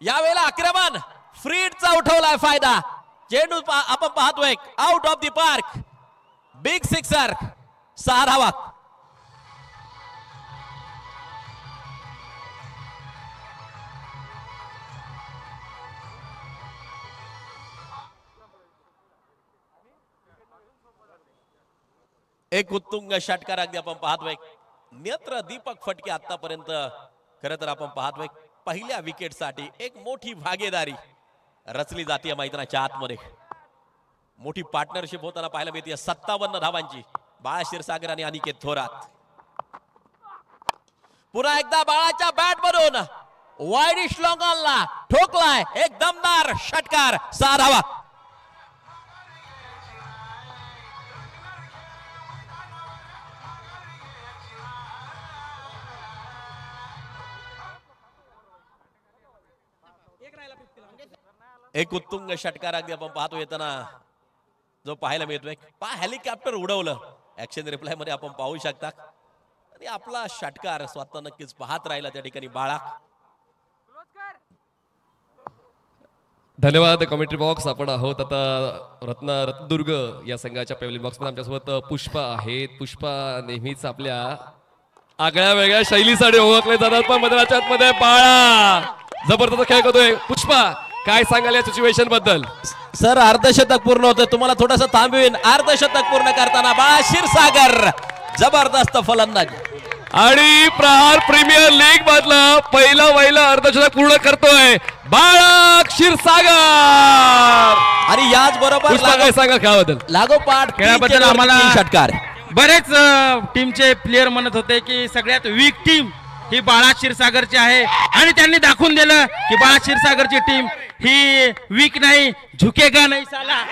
यावेळेला आक्रमण फ्री हिटचा उठवलाय फायदा. चेंडू आपण पाहतोय out of the park. Big sixer. 6 धावा. एक उत्तुंग षटकार अगदी आपण पाहतोय. नेत्र दीपक फटके आतापर्यंत खरं तर आपण पाहतोय पहिल्या विकेटसाठी एक मोठी भागीदारी रचली जाते मैदानाच्या आतमध्ये. मोठी पार्टनरशिप होताना पाहायला मिळते. 57 धावांची बाळा क्षीरसागर आणि अनिकेत थोरात. पुन्हा एकदा बाळाच्या बॅट मधून वाईडिश लॉंग ऑनला ठोकलाय एक दमदार षटकार. 6 धावा. एक उत्तुंग षटकार अगदी आपण पाहतो येताना जो पाहायला मिळतोय. हेलिकॉप्टर उडवलं ऍक्शन रिप्लाय मध्ये आपण पाहू शकता आणि आपला षटकार स्वतः नक्कीच पाहत राहिला त्या ठिकाणी बाळा. धन्यवाद कमेंट्री बॉक्स. आपण आहोत आता रत्नदुर्ग या संघाच्या पेवलिंग बॉक्स मध्ये. आमच्यासोबत पुष्पा आहेत. पुष्पा नेहमीच आपल्या आगळ्या वेगळ्या शैलीसाठी ओळखले जातात पण मैदानाच्या आतमध्ये बाळा जबरदस्त खेळ करतोय. पुष्पा काय सांगाल या सिच्युएशन बद्दल. सर अर्धशतक पूर्ण होतं. तुम्हाला थोडंसं थांबवीन. अर्धशतक पूर्ण करताना बाळा क्षीरसागर जबरदस्त फलंदाजी. आणि प्रहार प्रीमियर लीग मधलं पहिलं अर्धशतक पूर्ण करतोय बाळा क्षीरसागर. आणि याच बरोबर पुष्पा काय सांगा खेळाबद्दल? लागोपाठ खेळाबद्दल आम्हाला षटकार. बरेच टीमचे प्लेयर म्हणत होते की सगळ्यात वीक टीम ही बाळा क्षीरसागरची आहे आणि त्यांनी दाखवून दिलं की बाळा क्षीरसागरची टीम ही वीक नाही, झुकेगा नाही साला.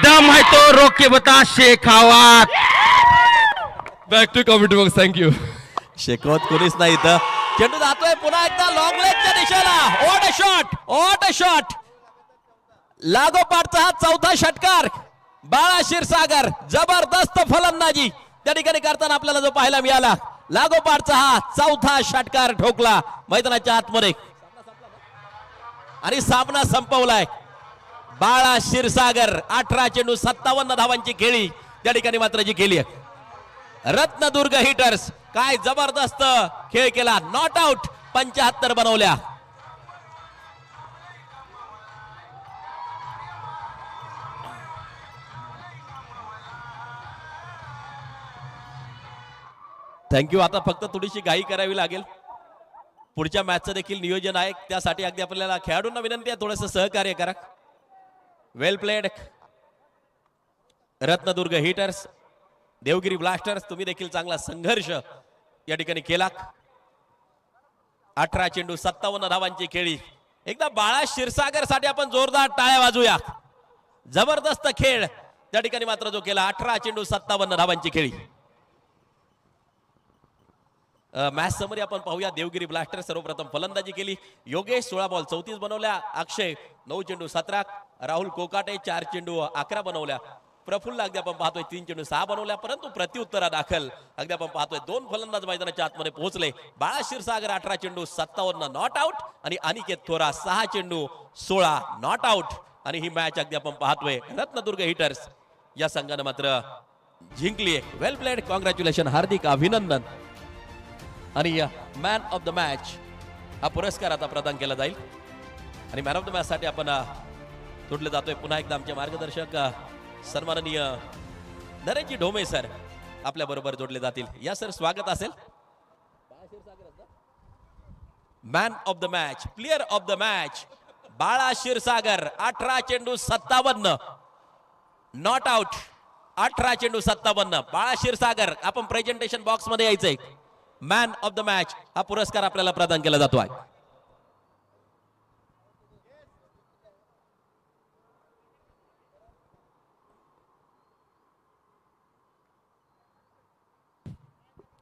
दम है तो रोक के बता Shekhawat. Back to commentary box. Thank you. Shekhawat कोणीच नाही इथं. चेंडू जातोय पुन्हा एकदा लॉंग लेगच्या दिशेला. ऑट अ शॉट. लागोपाठचा हा चौथा षटकार. बाळा क्षीरसागर जबरदस्त फलंदाजी त्या ठिकाणी करताना आपल्याला जो पाहायला मिळाला. लागोपाठचा हा चौथा षटकार ठोकला मैदानाच्या आतमध्ये आणि सामना संपवलाय. बाळा क्षीरसागर 18 चेंडू 57 धावांची खेळी त्या ठिकाणी मात्र जी केली आहे. रत्नदुर्ग हिटर्स काय जबरदस्त खेळ केला. नॉट आउट 75 बनवल्या. थँक्यू. आता फक्त थोडीशी घाई करावी लागेल. पुढच्या मॅचचं देखील नियोजन आहे, त्यासाठी अगदी आपल्याला खेळाडूंना विनंती आहे थोडंसं सहकार्य करा. Well played. Ratnadurg hitters, Devgiri blasters, तुम्ही देखील चांगला संघर्ष या ठिकाणी केला. 18 चेंडू 57 धावांची खेळी. एकदा बाळा क्षीरसागर साठी आपण जोरदार टाळ्या वाजूया. जबरदस्त खेळ त्या ठिकाणी मात्र जो केला. 18 चेंडू 57 धावांची खेळी. मॅच समरी आपण पाहूया. देवगिरी ब्लास्टर सर्वप्रथम फलंदाजी केली. योगेश 16 बॉल 34 बनवल्या. अक्षय 9 चेंडू 17. राहुल कोकाटे 4 चेंडू 11 बनवल्या. प्रफुल्ल अगदी आपण पाहतोय 3 चेंडू 6 बनवल्या. परंतु प्रत्युत्तरा दाखल अगदी आपण पाहतोय 2 फलंदाज मैदानाच्या आतमध्ये पोहोचले. बाळा क्षीरसागर 18 चेंडू 57 नॉट आउट आणि अनिकेत थोरा 6 चेंडू 16 नॉट आउट. आणि ही मॅच अगदी आपण पाहतोय रत्नदुर्ग हिटर्स या संघाने मात्र जिंकली आहे. वेल प्लेड. कॉंग्रॅच्युलेशन. हार्दिक अभिनंदन. आणि मॅन ऑफ द मॅच हा पुरस्कार आता प्रदान केला जाईल. आणि मॅन ऑफ द मॅच साठी आपण जोडले जातोय पुन्हा एकदा आमचे मार्गदर्शक सन्माननीय नरेशजी ढोमे सर आपल्या बरोबर जोडले जातील. या सर स्वागत असेल. Man of the match, player of the match बाळा क्षीरसागर 18 चेंडू 57 नॉट आउट. 18 चेंडू 57. बाळा क्षीरसागर आपण प्रेझेंटेशन बॉक्स मध्ये यायचंय. मॅन ऑफ द मॅच हा पुरस्कार आपल्याला प्रदान केला जातो आहे.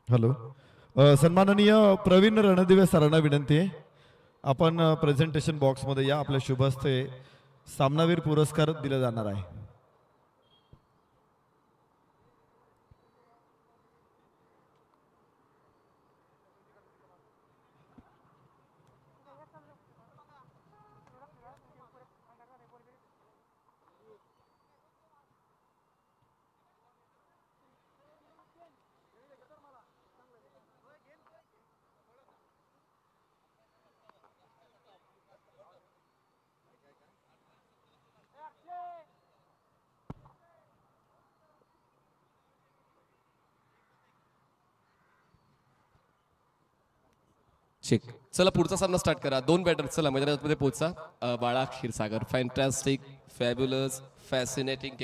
हॅलो. सन्माननीय प्रवीण रणदिवे सरांना विनंती आहे, आपण प्रेझेंटेशन बॉक्समध्ये या. आपल्या शुभ हस्ते सामनावीर पुरस्कार दिला जाणार आहे. चला पुढचा सामना स्टार्ट करा. 2 बॅटर चला मैदानामध्ये पोहोचा. बाळा क्षीरसागर फॅन्टॅस्टिक, फॅब्युलस, फॅसिनेटिंग